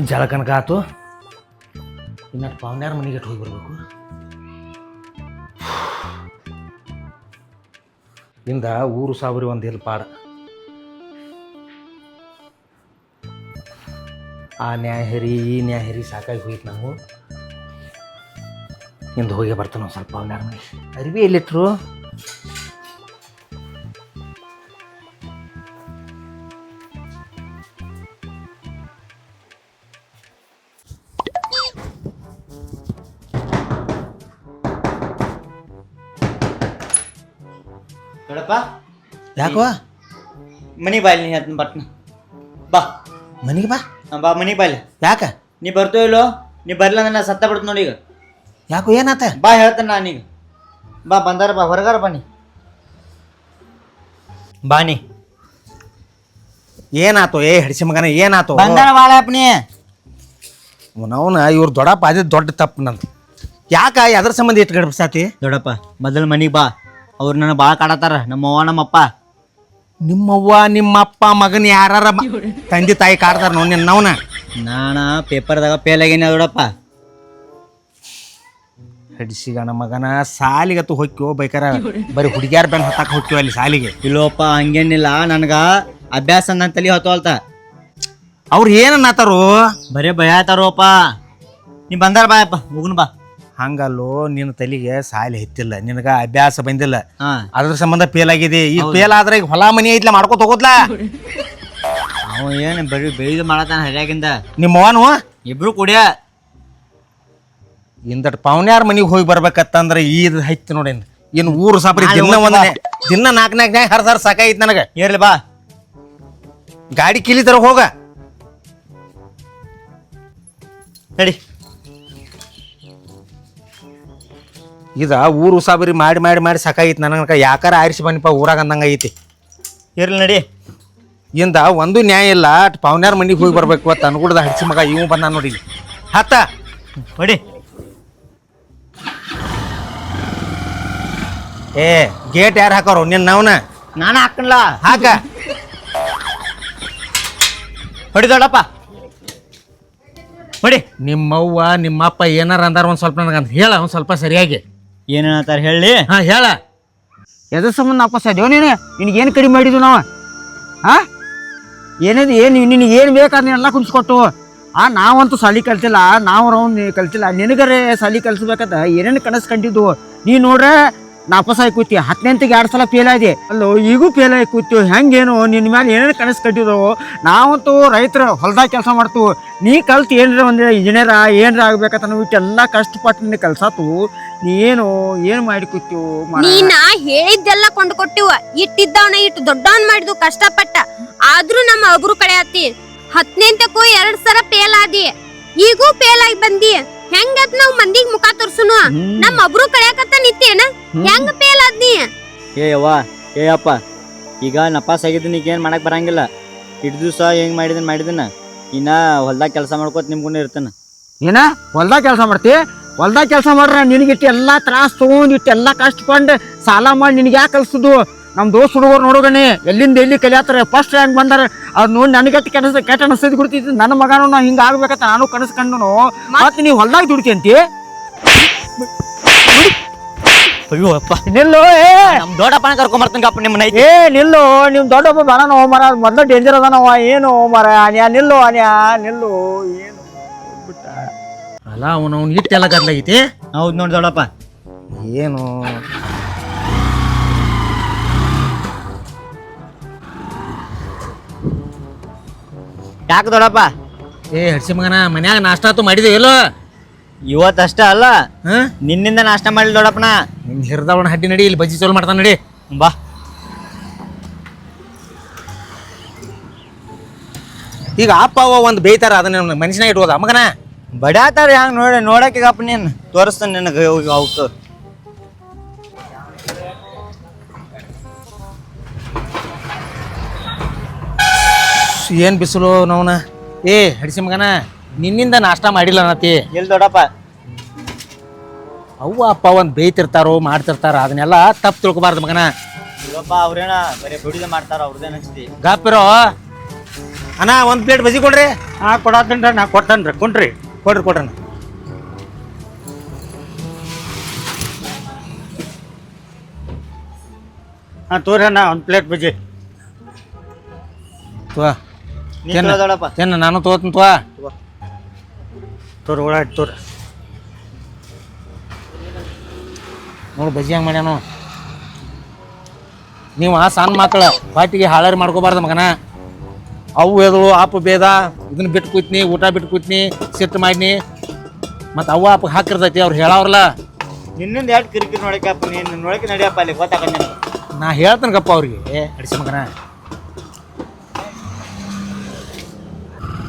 ಜಳಕನಕ ಆತು. ಇನ್ನು ಪಾವನ್ಯಾರ ಮನೆಗೆ ಹೋಗಿ ಬರ್ಬೇಕು. ಇಂದ ಊರು ಸಾವಿರ ಒಂದು ಇಲ್ಲಿ ಪಾಡ. ಆ ನ್ಯಾಯಹರಿ ಈ ನ್ಯಾಯಹರಿ ಸಾಕಾಗಿ ಹೋಯ್ತು ನಾವು. ಇಂದು ಹೋಗಿ ಬರ್ತಾನೆ ಒಂದು ಸ್ವಲ್ಪ ಪಾವನ್ಯಾರ ಮನೆಗೆ. ಅರಿವಿ ಎಲ್ಲಿಟ್ರು? ನೋಡಪ್ಪ ಯಾಕವ ಮನಿ ಬಾಯ್ಲಿ ನೀ ಹೇಳ್ತೀನಿ ಬಟ್ನ ಬಾ ಮನೆಗೆ ಬಾ. ಬಾ ಮನಿ ಬಾಯ್ಲಿ. ಯಾಕ ನೀ ಬರ್ತೋ ಇಲ್ಲೋ? ನೀ ಬರ್ಲ ನನ್ನ ಸತ್ತ ಬಿಡ್ತು ನೋಡಿ ಈಗ. ಯಾಕೋ ಏನಾತ? ಬಾ ಹೇಳ್ತೇನೆ ನಾನೀಗ. ಬಾ ಬಂದಾರ ಬಾ ಹೊರಗಾರ ಬನ್ನಿ ಬಾನಿ. ಏನಾತೋ ಏ ಹಡಿಸಿ ಮಗನ ಏನಾತೋ? ಬಂದಾರ ಬಾಳಪ್ಪನಿ. ಅವನ ಇವ್ರು ದೊಡ್ಡಪ್ಪ ಅದೇ ದೊಡ್ಡ ತಪ್ಪು ನಂದು. ಯಾಕ ಅದ್ರ ಸಂಬಂಧ ಇಟ್ಟು ಗಡ್ಬಿಸಾತಿ? ದೊಡ್ಡಪ್ಪ ಮೊದಲು ಮನಿಗೆ ಬಾ. ಅವ್ರು ನನ್ನ ಭಾಳ ಕಾಡತ್ತಾರ ನಮ್ಮವ್ವ ನಮ್ಮಪ್ಪ. ನಿಮ್ಮವ್ವ ನಿಮ್ಮಪ್ಪ ಮಗನ ಯಾರ ತಂದೆ ತಾಯಿ ಕಾಡ್ತಾರ ನೋಡಿ ನವನ. ನಾನು ಪೇಪರ್ದಾಗ ಫೇಲ್ ಆಗೇನಿ ದೊಡ್ಡಪ್ಪ. ಹಡಿಸಿಗಣ ಮಗನ ಸಾಲಿಗತ್ತು ಹೊಕ್ಕಿವೋ ಬೈಕಾರ ಬರೀ ಹುಡುಗ್ಯಾರ ಬೆನ್ ಹತ್ತಾಕ ಹೊಕ್ಕಿವ ಅಲ್ಲಿ ಸಾಲಿಗೆ. ಇಲ್ಲೋಪ್ಪ ಹಂಗೇನಿಲ್ಲ, ನನಗ ಅಭ್ಯಾಸ ನನ್ನ ತಲೆ ಹೊತ್ತೋಲ್ತ. ಅವ್ರು ಏನನ್ನಾತಾರು? ಬರೇ ಭಯತಾರೋಪ್ಪ. ನೀ ಬಂದಾರ ಬಾಯಪ್ಪ ಹೋಗುನ್ ಬಾ. ಹಂಗಲ್ಲೋ ನಿನ್ನ ತಲೆಗೆ ಸಾಲಿ ಹೆಚ್ಚಿಲ್ಲ, ನಿನಗ ಅಭ್ಯಾಸ ಬಂದಿಲ್ಲ, ಹಾ ಅದ್ರ ಸಂಬಂಧ ಫೇಲ್ ಆಗಿದೆ. ಈಗ ಫೇಲ್ ಆದ್ರೆ ಈಗ ಹೊಲ ಮನಿ ಐತ್ಲ ಮಾಡ್ಕೊತ ಹೋಗೋದ್ಲ. ಅವ ಏನು ಬರೀ ಬೆಳೆದು ಮಾಡತಾನ ಹರ್ಯಾಗಿಂದ. ನಿಮ್ಮ ಅವನು ಇಬ್ರು ಕುಡಿಯ ಇಂದಟ್ ಪಾವನ್ಯಾರ ಮನಿಗೆ ಹೋಗಿ ಬರ್ಬೇಕತ್ತಂದ್ರೆ ಈದ್ ಹೈತ್ ನೋಡಿ. ಇನ್ನು ಊರು ಸಾಪ್ರಿ ದಿನ ನಾಲ್ಕು ಹರ್ದಾರ ಸಾಕಾಯ್ತು ನನಗೆ. ಇರ್ಲಿ ಬಾ. ಗಾಡಿ ಕಿಲಿತರ ಹೋಗ ನಡಿ. ಇದ ಊರು ಸಾಬರಿ ಮಾಡಿ ಮಾಡಿ ಮಾಡಿ ಸಾಕಾಗಿತ್ತು ನನಗೆ. ಯಾಕಾರ ಆರಿಸಿ ಬನ್ನಿಪ್ಪ ಊರಾಗ ಅಂದಂಗ ಐತಿ. ಇರ್ಲಿ ನಡಿ. ಇಂದ ಒಂದು ನ್ಯಾಯ ಇಲ್ಲ. ಪಾವನ್ಯಾರ ಮನಿಗೆ ಹೋಗಿ ಬರ್ಬೇಕು ಅಂತ ಅನ್ಗುಡ್ದ ಹಡಿಸಿ ಮಗ ಇವ್ ಬಂದ ನೋಡಿ ಹತ್ತ ಹೊಡಿ. ಏ ಗೇಟ್ ಯಾರು ಹಾಕೋರು ನಿನ್ನ ಅವನ? ನಾನು ಹಾಕನ್ಲ. ಹಾಕ ಹೊಡಿ ದೊಡ್ಡಪ್ಪ ಹೊಡಿ. ನಿಮ್ಮವ್ವ ನಿಮ್ಮಪ್ಪ ಏನಾರ ಅಂದಾರ ಒಂದ್ ಸ್ವಲ್ಪ ನನಗಂತ ಹೇಳ ಒಂದ್ ಸ್ವಲ್ಪ ಸರಿಯಾಗಿ. ಏನಂತಾರ ಹೇಳಿ? ಹಾ ಹೇಳ. ಎದ್ರ ಸಂಬಂಧ ವಾಪಸ್ ಅದೇವ್ ನೀನು? ನಿನಗೇನು ಕಡಿಮೆ ಮಾಡಿದ್ವು ನಾವು? ಹಾಂ ಏನಿದೆ ಏನು ನಿನಗೆ ಏನು ಬೇಕಾದ್ರೆ ಎಲ್ಲ ಕುಣಿಸ್ಕೊಟ್ಟು. ನಾವಂತೂ ಸಾಲಿ ಕಲ್ತಿಲ್ಲ, ನಾವು ರೌಂಡ್ ಕಲ್ತಿಲ್ಲ. ನಿನಗರೆ ಸಾಲಿ ಕಲ್ಸ್ಬೇಕಂತ ಏನೇನು ಕನಸು ಕಂಡಿದ್ವು. ನೀನು ನೋಡ್ರೆ ನಾಪಸಾಗಿ ಕೂತಿ 10ನೇಂತಿಗೆ 2 ಸಲ ಫೇಲ್ ಆದಿ ಅಲ್ಲೋ, ಈಗೂ ಫೇಲ್ ಆಗಿ ಕೂತೀವಿ. ಹೆಂಗೇನು ನಿನ್ನ ಮೇಲೆ ಏನೇನು ಕನಸು ಕಟ್ಟಿದ್ವು. ನಾವಂತೂ ರೈತರು ಹೊಲ್ದಾಗ ಕೆಲಸ ಮಾಡ್ತೀವಿ. ನೀ ಕಲ್ತು ಏನ್ರ ಒಂದು ಇಂಜಿನಿಯರ ಏನ್ರ ಆಗ್ಬೇಕಂತ ನಾವು ಇಟ್ಟೆಲ್ಲ ಕಷ್ಟಪಟ್ಟು ನಿನ್ನ ಕಲ್ಸಾತು. ನೀನು ಏನು ಮಾಡಿ ಕೂತೀವು? ನೀನ ಹೇಳಿದ್ದೆಲ್ಲ ಕೊಂಡ್ಕೊಟ್ಟಿವ. ಇಟ್ಟಿದ್ದವನ ಇಟ್ಟು ದೊಡ್ಡವನ್ ಮಾಡಿದ್ವು ಕಷ್ಟಪಟ್ಟ. ಆದ್ರೂ ನಮ್ಮ ಅಬ್ರು ಕಡೆ ಆತಿ. 10ನೇಂತಕ್ಕೂ 2 ಸಲ ಫೇಲ್ ಆದಿ, ಈಗೂ ಫೇಲ್ ಆಗಿ ಬಂದಿ. ಹೆಂಗತ್ ನಾವ್ ಮಂದಿಗ್ ಮುಖ ತೋರ್ಸುನು? ನಮ್ಮ ಅಬ್ರು ಕಳ್ಯಾಕತ್ತ ನಿತ್ತೇನ? ಹೆಂಗ ಫೇಲ್ ಆದ್ನಿ? ಏ ಅಪ್ಪ, ಈಗ ನಪಾಸ್ ಆಗಿದ್ದೀನಿ, ಈಗ ಏನು ಮಾಡಕ್ ಬರಂಗಿಲ್ಲ. ಇಟ್ಟು ದಿವಸ ಹೆಂಗ್ ಮಾಡಿದನ ಇನ್ನ ಹೊಲ್ದಾಗ ಕೆಲಸ ಮಾಡ್ಕೋತ ನಿಮ್ಗೂ ಇರ್ತಾನ. ಏನ ಹೊಲ್ದಾಗ ಕೆಲಸ ಮಾಡ್ತಿ? ಹೊಲ್ದಾಗ ಕೆಲಸ ಮಾಡ್ರ ನಿನಗಿಟ್ಟು ಎಲ್ಲ ತ್ರಾಸ ತೊಗೊಂಡು ಇಟ್ಟೆಲ್ಲ ಕಷ್ಟಪಂಡು ಸಾಲ ಮಾಡಿ ನಿನಗೆ ಯಾಕೆ ಕಲ್ಸುದು? ನಮ್ಮ ದೋಸ್ತ ಹುಡುಗರು ನೋಡೋಗಣಿ ಎಲ್ಲಿಂದ ಎಲ್ಲಿ ಕಲಿಯಾತಾರೆ. ಫಸ್ಟ್ ರ್ಯಾಂಕ್ ಬಂದಾರ. ಅವ್ರು ನೋಡಿ ನನಗಟ್ಟು ಕೆಟ್ಟ ಅನಿಸ್ತದ ಗುಡ್ತಿದ್ದು. ನನ್ನ ಮಗನೂ ನಾ ಹಿಂಗೆ ಆಗ್ಬೇಕಂತ ನಾನು ಕನಸ್ಕೊಂಡು ಮತ್ತೆ ನೀವು ಹೊಲ್ದಾಗ ದುಡ್ತಿಂತಿ. ಅಯ್ಯೋ ಅಪ್ಪ, ನಿಲ್ಲು. ನಮ್ ದೊಡ್ಡಪ್ಪನ ಕರ್ಕೊಂಬರ್ತಾನಪ್ಪ ನಿಮ್ಮನ್ನ. ಏ ನಿಲ್ಲು, ನಿಮ್ ದೊಡ್ಡಪ್ಪ ಬೇಡನೋ ಮರ, ಮೊದಲು ಡೇಂಜರ್ ಅದಾನವ. ಏನು ಮರ ಅನ್ಯಾ ನಿಲ್ಲು, ಅನ್ಯಾ ನಿಲ್ಲು. ಏನು ಬಿಟ್ಟ ಅಲ್ಲ ಅವನು ಇಟ್ಟೆಲ್ಲ ಗದ್ಲಾಗೈತಿ. ಹೌದು ನೋಡಿ ದೊಡ್ಡಪ್ಪ. ಏನು ಯಾಕೆ ದೊಡ್ಡಪ್ಪ? ಏ ಹಡ್ಸಿ ಮಗನ ಮನ್ಯಾಗ ನಾಷ್ಟ ಆತು ಮಾಡಿದೆ ಇಲ್ಲೋ? ಇವತ್ತಷ್ಟ ಅಲ್ಲ, ಹಾ ನಿನ್ನಿಂದ ನಾಷ್ಟ ಮಾಡಿಲ್ಲ ದೊಡ್ಡಪ್ಪನ. ನಿಮ್ ಹಿರ್ದವಣ ಹಡ್ಡಿ ನಡಿ, ಇಲ್ಲಿ ಬಜ್ಜಿ ಚೋಲ್ ಮಾಡ್ತಾನ ನಡಿ. ಬಾ. ಈಗ ಅಪ್ಪ ಅವ್ವ ಒಂದು ಬೇಯ್ತಾರ, ಅದನ್ನ ಮನುಷ್ಯನಾಗ ಇಟ್ಕೋದ ಮಗನ. ಬಡ್ಯಾತಾರ ಹಂಗ ನೋಡಕ್ಕೀಗಪ್ಪ ನೀನು ತೋರಿಸ್ತಾನೆ ನಿನಗೆ ಅವತ್ತು. ಏನ್ ಬಿಸಿಲು ನವನ. ಏ ಹಡಿಸಿ ಮಗನ ನಿನ್ನಿಂದ ನಾಷ್ಟ ಮಾಡಿಲ್ಲ ಅನ್ನತಿ. ಎಲ್ಲಿ ದೊಡ್ಡಪ್ಪ? ಅವ್ವ ಅಪ್ಪ ಒಂದ್ ಬೇಯ್ತಿರ್ತಾರೋ ಮಾಡ್ತಿರ್ತಾರ, ಅದನ್ನೆಲ್ಲ ತಪ್ಪು ತಿಳ್ಕೊಬಾರ್ದು ಮಗನ. ಇಲ್ಲಪ್ಪ ಅವ್ರೇನ ಬರೀ ದುಡಿದ ಮಾಡ್ತಾರ, ಅವ್ರದ್ದೇನ ಹಚ್ತಿ. ಗಾಪಿರೋ ಅಣ್ಣ ಒಂದ್ ಪ್ಲೇಟ್ ಬಜ್ಜಿ ಕೊಡ್ರಿ. ಕೊಡತ್ತೇನ್ರಿ ನಾ ಕೊಡ್ತೇನ್ರಿ ಕುಂಟ್ರಿ ಕೊಡ್ರಿ ತೋರಿ ಅಣ್ಣ ಒಂದು ಪ್ಲೇಟ್ ಬಜ್ಜಿ ತೋ ದೊಡ್ಡಪ್ಪ ಏನ ನಾನು ತಗೋತೀನಿ ತೋರಿ ಒಳಗೆ ತೋರಿ ನೋಡು ಬಜ್ಜಿ ಹಂಗೆ ಮಾಡ್ಯಾನು ನೀವು ಸಣ್ಣ ಮಕ್ಕಳ ಬಾಟಿಗೆ ಹಾಳಾರಿ ಮಾಡ್ಕೋಬಾರ್ದು ಮಗನ ಅವು ಎದಳು ಅಪ್ಪ ಬೇದ ಇದನ್ನ ಬಿಟ್ಟು ಕೂತ್ನಿ ಊಟ ಬಿಟ್ಟು ಕೂತ್ನಿ ಸಿಟ್ಟು ಮಾಡಿನಿ ಮತ್ತು ಅವ್ವ ಅಪ್ಪ ಹಾಕಿರ್ತೈತಿ ಅವ್ರು ಹೇಳವ್ರಲ್ಲ ನಿನ್ನಿಂದ ಎರಡು ಕಿರಿಕಿರಿ ನೋಡಕಪ್ಪ ನೀನು ನೋಡಕ್ಕೆ ನಡಿಯಪ್ಪ ಅಲ್ಲಿ ಗೊತ್ತಾಗ ನಾ ಹೇಳ್ತೇನಪ್ಪ ಅವ್ರಿಗೆ ಅಡಿಸಿ ಮಗನ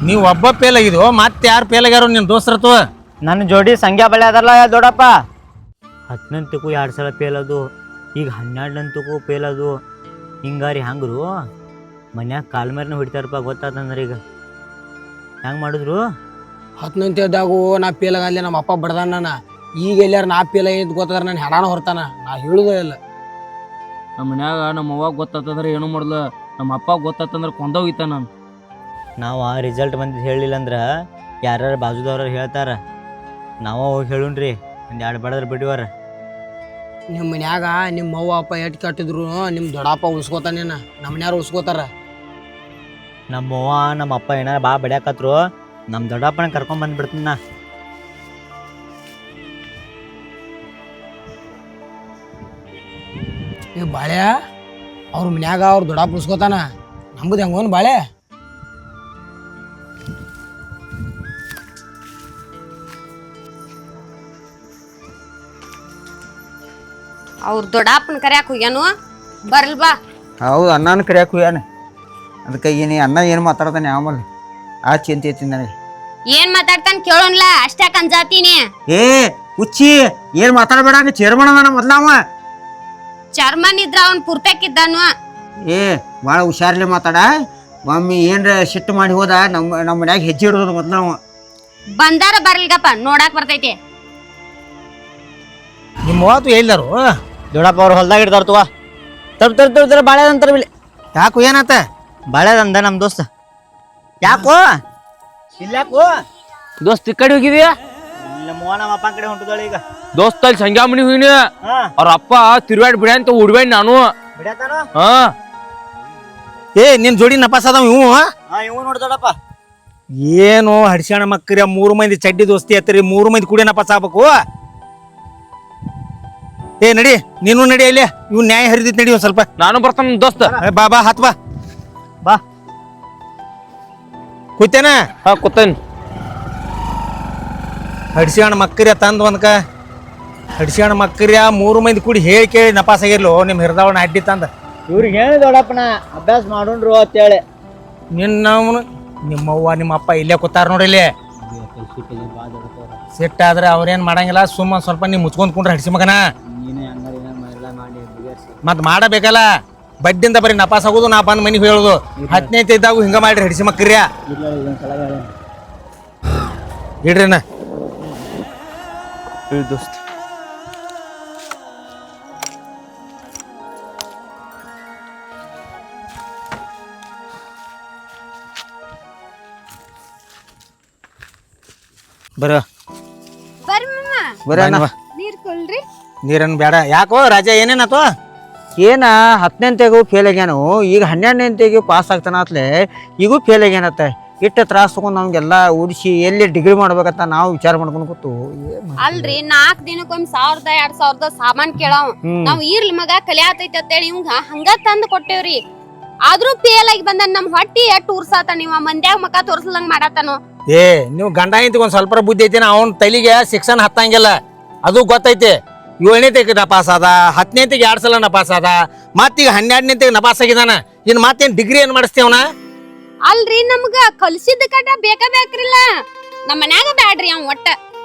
ನೀವು ಒಬ್ಬ ಫೇಲ್ ಆಗಿದ್ವು ಮತ್ತೆ ಯಾರು ಫೇಲ್ ಆಗ್ಯಾರೋ ನಿನ್ನ ದೋಸ್ತರತ್ತು ನನ್ನ ಜೋಡಿ ಸಂಖ್ಯಾ ಬಳೆ ಅದಲ್ಲ ದೊಡ್ಡಪ್ಪ 10ನಂತಕ್ಕೂ 2 ಸಲ ಫೇಲ್ ಅದು ಈಗ 12ನಂತಕ್ಕೂ ಫೇಲ್ ಅದು ಹಿಂಗಾರಿ ಹಂಗ್ರು ಮನ್ಯಾಗ ಕಾಲ್ ಮೇರ್ನ ಹೊಡಿತಾರಪ್ಪ ಗೊತ್ತಾತಂದ್ರೆ ಈಗ ಹೆಂಗೆ ಮಾಡಿದ್ರು 10ನಂತೇದಾಗು ನಾ ಫೇಲ್ ಆಗಲಿ ನಮ್ಮ ಅಪ್ಪ ಬಡ್ದಾನ ನಾನು ಈಗ ಎಲ್ಲಾರ ನಾ ಫೇಲ್ ಆಗಿದ್ದು ಗೊತ್ತಾದ್ರೆ ನಾನು ಹೆಣಾನ ಹೊರ್ತಾನ ನಾ ಹೇಳುದೇ ಇಲ್ಲ ನಮ್ಮ ಮನ್ಯಾಗ ನಮ್ಮ ಅವ್ವಾಗ ಗೊತ್ತಾತಂದ್ರೆ ಏನು ಮಾಡ್ಲ ನಮ್ಮ ಅಪ್ಪ ಗೊತ್ತಾತಂದ್ರೆ ಕೊಂದೋಗಿತ್ತ ನಾನು ನಾವು ಆ ರಿಸಲ್ಟ್ ಬಂದಿದ್ದು ಹೇಳಿಲ್ಲ ಅಂದ್ರೆ ಯಾರ್ಯಾರು ಬಾಜುದವ್ರು ಹೇಳ್ತಾರ ನಾವು ಹೋಗಿ ಹೇಳುಣ್ರಿ ಒಂದು 2 ಬಡದ್ರ ಬಿಡಿವಾರ ನಿಮ್ಮ ಮನ್ಯಾಗ ನಿಮ್ಮ ಅವ್ವ ಅಪ್ಪ ಎಟ್ ಕಟ್ಟಿದ್ರು ನಿಮ್ಮ ದೊಡ್ಡಪ್ಪ ಉಳ್ಸ್ಕೊತಾನೇನ ನಮ್ಮ ಮನ್ಯಾರು ಉಳ್ಸ್ಕೊತಾರ ನಮ್ಮ ಅವ್ವ ನಮ್ಮ ಅಪ್ಪ ಏನಾರ ಬಾ ಬಡಿಯಾಕತ್ರು ನಮ್ಮ ದೊಡ್ಡಪ್ಪನ ಕರ್ಕೊಂಡ್ ಬಂದ್ಬಿಡ್ತೀನಿ ನಾ ಈ ಬಾಳೆ ಅವ್ರ ಮನ್ಯಾಗ ಅವ್ರ ದೊಡ್ಡಪ್ಪ ಉಳ್ಸ್ಕೊತಾನ ನಮ್ದು ಹೆಂಗೋನ್ ಬಾಳೆ ಅವ್ರ ದೊಡ್ಡಪ್ಪನ ಕರ್ಯಾಕ ಹೋಗ್ಯಾನು ಬರ್ಲ್ ಬಾ ಹೌದು ಅನ್ನನ ಕರಿಯಾಕ ಹೋಗ್ಯಾನ ಅದಕ್ಕೆ ಅನ್ನ ಏನು ಮಾತಾಡ್ತಾನೆ ಆಮೇಲೆ ಆ ಚಿಂತೆ ಐತಿ ನನಗೆ ಏನ್ ಮಾತಾಡ್ತಾನ ಕೇಳೋನ್ಲ ಅಷ್ಟಾಕ ಅಂಜಾತೀನಿ ಏ ಹುಚ್ಚಿ ಏನು ಮಾತಾಡಬೇಡ ಹಂಗೆ ಚೇರ್ಮಣ ಅದಾನ ಮೊದ್ಲವ ಚರ್ಮನ್ ಇದ್ರ ಅವ್ನ್ ಪುರ್ತಕ್ಕಿದ್ದಾನು ಏ ಭಾಳ ಹುಷಾರ್ಲೆ ಮಾತಾಡ ಮಮ್ಮಿ ಏನ್ರ ಸಿಟ್ಟು ಮಾಡಿ ಹೋದ ನಮ್ಮ ಮನ್ಯಾಗ ಹೆಜ್ಜೆ ಇಡೋದು ಮೊದ್ಲವ ಬಂದಾರ ಬರ್ಲ್ಗಪ್ಪ ನೋಡಾಕ್ ಬರ್ತೈತಿ ನಿಮ್ಮ ಮಾತು ಎಲ್ಲಾರು ದೊಡ್ಡಪ್ಪ ಅವ್ರು ಹೊಲ್ದಾಗ ಇಡ್ತಾರ ತುವ ತರ್ ಬಾಳೆದಂತಾರ ಬಿಳಿ ಯಾಕು ಏನಾತ ಬಾಳೆದಂದ ನಮ್ಮ ದೋಸ್ತ ಯಾಕೋ ಇಲ್ಲಾಕೋ ದೋಸ್ತ್ ಈ ಕಡೆ ಹೋಗಿದ್ಯಾ ನಮ್ಮ ನಮ್ಮ ಅಪ್ಪನ ಕಡೆ ಹೊಂಟದಳ ಈಗ ದೋಸ್ತ ಅಲ್ಲಿ ಸಂಗ್ಯಾ ಮನಿ ಹೋಗಿನಿ ಅವ್ರ ಅಪ್ಪ ತಿರುವಾಡಿ ಬಿಡ ಅಂತ ಹುಡ್ಬೇಡಿ ನಾನು ಬಿಡತಾನ ಹಾ ಏ ನಿನ್ ಜೋಡಿ ನಪಾಸ್ ಅದಾವ ಇವು ಇವ್ ನೋಡ್ ದೊಡ್ಡಪ್ಪ ಏನು ಹಡ್ಸ್ಯಾಣ ಮಕ್ಕರಿ 3 ಮಂದಿ ಚಡ್ಡಿ ದೋಸ್ತಿ ಹತ್ತರಿ 3 ಮಂದಿ ಕೂಡ ನಪಾಸ್ ಆಗ್ಬೇಕು ಏ ನಡಿ ನೀನು ನಡಿ ಅಲ್ಲಿ ಇವ್ ನ್ಯಾಯ ಹರಿದಿತ್ ನಡಿ ಒಂದ್ ಸ್ವಲ್ಪ ನಾನು ಬರ್ತಾನ ದೋಸ್ತ ಬಾ ಬಾ ಹತ್ ಬಾ ಬಾ ಕೂತೇನ ಹಾ ಕೂತೇನ್ ಹಡ್ಸ್ಯಾಣ ಮಕ್ಕರಿಯ ತಂದ್ ಒಂದ್ಕ ಹಡ್ಸ್ಯಾಣ ಮಕ್ಕರಿಯ 3 ಮಂದಿ ಕೂಡಿ ಹೇಳಿ ಕೇಳಿ ನಪಾಸ್ ಆಗಿರ್ಲು ನಿಮ್ ಹಿರ್ದಾವಣ ಅಡ್ಡಿ ತಂದ ಇವ್ರಿಗೆ ಹೇಳಿ ದೊಡ್ಡಪ್ಪನ ಅಭ್ಯಾಸ ಮಾಡೋಣ್ರು ಅಂತೇಳಿ ನಿನ್ನವನು ನಿಮ್ಮವ್ವ ನಿಮ್ಮ ಅಪ್ಪ ಇಲ್ಲೇ ಕೂತಾರ ನೋಡಿ ಇಲ್ಲಿ ಸಿಟ್ಟಾದ್ರೆ ಅವ್ರೇನ್ ಮಾಡಂಗಿಲ್ಲ ಸುಮ್ಮ ಸ್ವಲ್ಪ ನೀ ಮುಚ್ಕೊಂಡ್ ಕುಂಡ್ರೆ ಹಡ್ಸಿ ಮಗನ ಮತ್ ಮಾಡಬೇಕಲ್ಲ ಬಡ್ಡಿಂದ ಬರೀ ನಪಾಸ್ ಆಗೋದು ನಾ ಬಂದ್ ಮನಿಗೆ ಹೇಳುದು 10ನೇ ಇದ್ದಾಗ ಹಿಂಗ ಮಾಡ್ರಿ ಹಡ್ಸಿ ಮಕ್ಕರ್ಯ ಇಡ್ರಿನ ದೋಸ್ತ ಬರ ಬರ್ರಿ ಮಮ್ಮ ಬರ ನೀರ್ ಕೊಲ್ರಿ ನೀರನ್ ಬೇಡ ಯಾಕೋ ರಾಜ ಏನೇನಾತು ಏನ 10ನಂತೆಗೂ ಫೇಲ್ ಆಗ್ಯಾನು ಈಗ 12ನಂತೆಗೂ ಪಾಸ್ ಆಗ್ತಾನ ಆತ್ಲೆ ಈಗೂ ಫೇಲ್ ಆಗ್ಯಾನತ್ತ ಇಟ್ಟ ತ್ರಾಸ ತಗೊಂಡ್ ನಮ್ಗೆಲ್ಲ ಉಡಿಸಿ ಎಲ್ಲಿ ಡಿಗ್ರಿ ಮಾಡ್ಬೇಕಂತ ನಾವು ವಿಚಾರ ಮಾಡ್ಕೊಂಡು ಕೂತು ಅಲ್ರಿ 4 ದಿನಕ್ಕೊಮ್ಮೆ 1000-2000 ಸಾಮಾನ್ ಕೇಳಾವ್ ನಾವ್ ಇರ್ಲಿ ಮಗ ಕಲಿಯಾತೈತಿ ಅಂತೇಳಿ ಇವಂಗ ಹಂಗ ತಂದ್ ಕೊಟ್ಟೇವ್ರಿ ಆದ್ರೂ ಫೇಲ್ ಆಗಿ ಬಂದ ನಮ್ ಹೊಟ್ಟಿ ಎಟ್ ಉರ್ಸಾತ ನೀವ ಮಂದ್ಯಾಗ ಮಕ ತೋರ್ಸಲಂಗ್ ಮಾಡಾತಾನು ಏ ನೀವು ಗಂಡ ಇಂತ ಒಂದ್ ಸ್ವಲ್ಪ ಬುದ್ಧಿ ಐತಿ ಅವನ್ ತಲೆಗೆ ಶಿಕ್ಷಣ ಹತ್ತಂಗಿಲ್ಲ ಅದು ಗೊತ್ತೈತಿ 7ನೇತಿಗೆ ನಪಾಸ್ ಅದ 10ನೇತಿಗೆ 2 ಸಲ ನಪಾಸ್ ಅದ ಮತ್ತೀಗ 12ನೇತಿಗೆ ನಪಾಸ್ ಆಗಿದಾನ ಇನ್ ಮತ್ತೇನ್ ಡಿಗ್ರಿ ಏನ್ ಮಾಡಿಸ್ತೇವನ ಅಲ್ರಿ ನಮ್ಗ ಕಲ್ಸಿದ ಕಟ ಬೇಕ್ರಿಲ್ಲ ನಮ್ ಮನ್ಯಾಗ ಬ್ಯಾಡ್ರಿ ಅವ್ ಒಟ್ಟ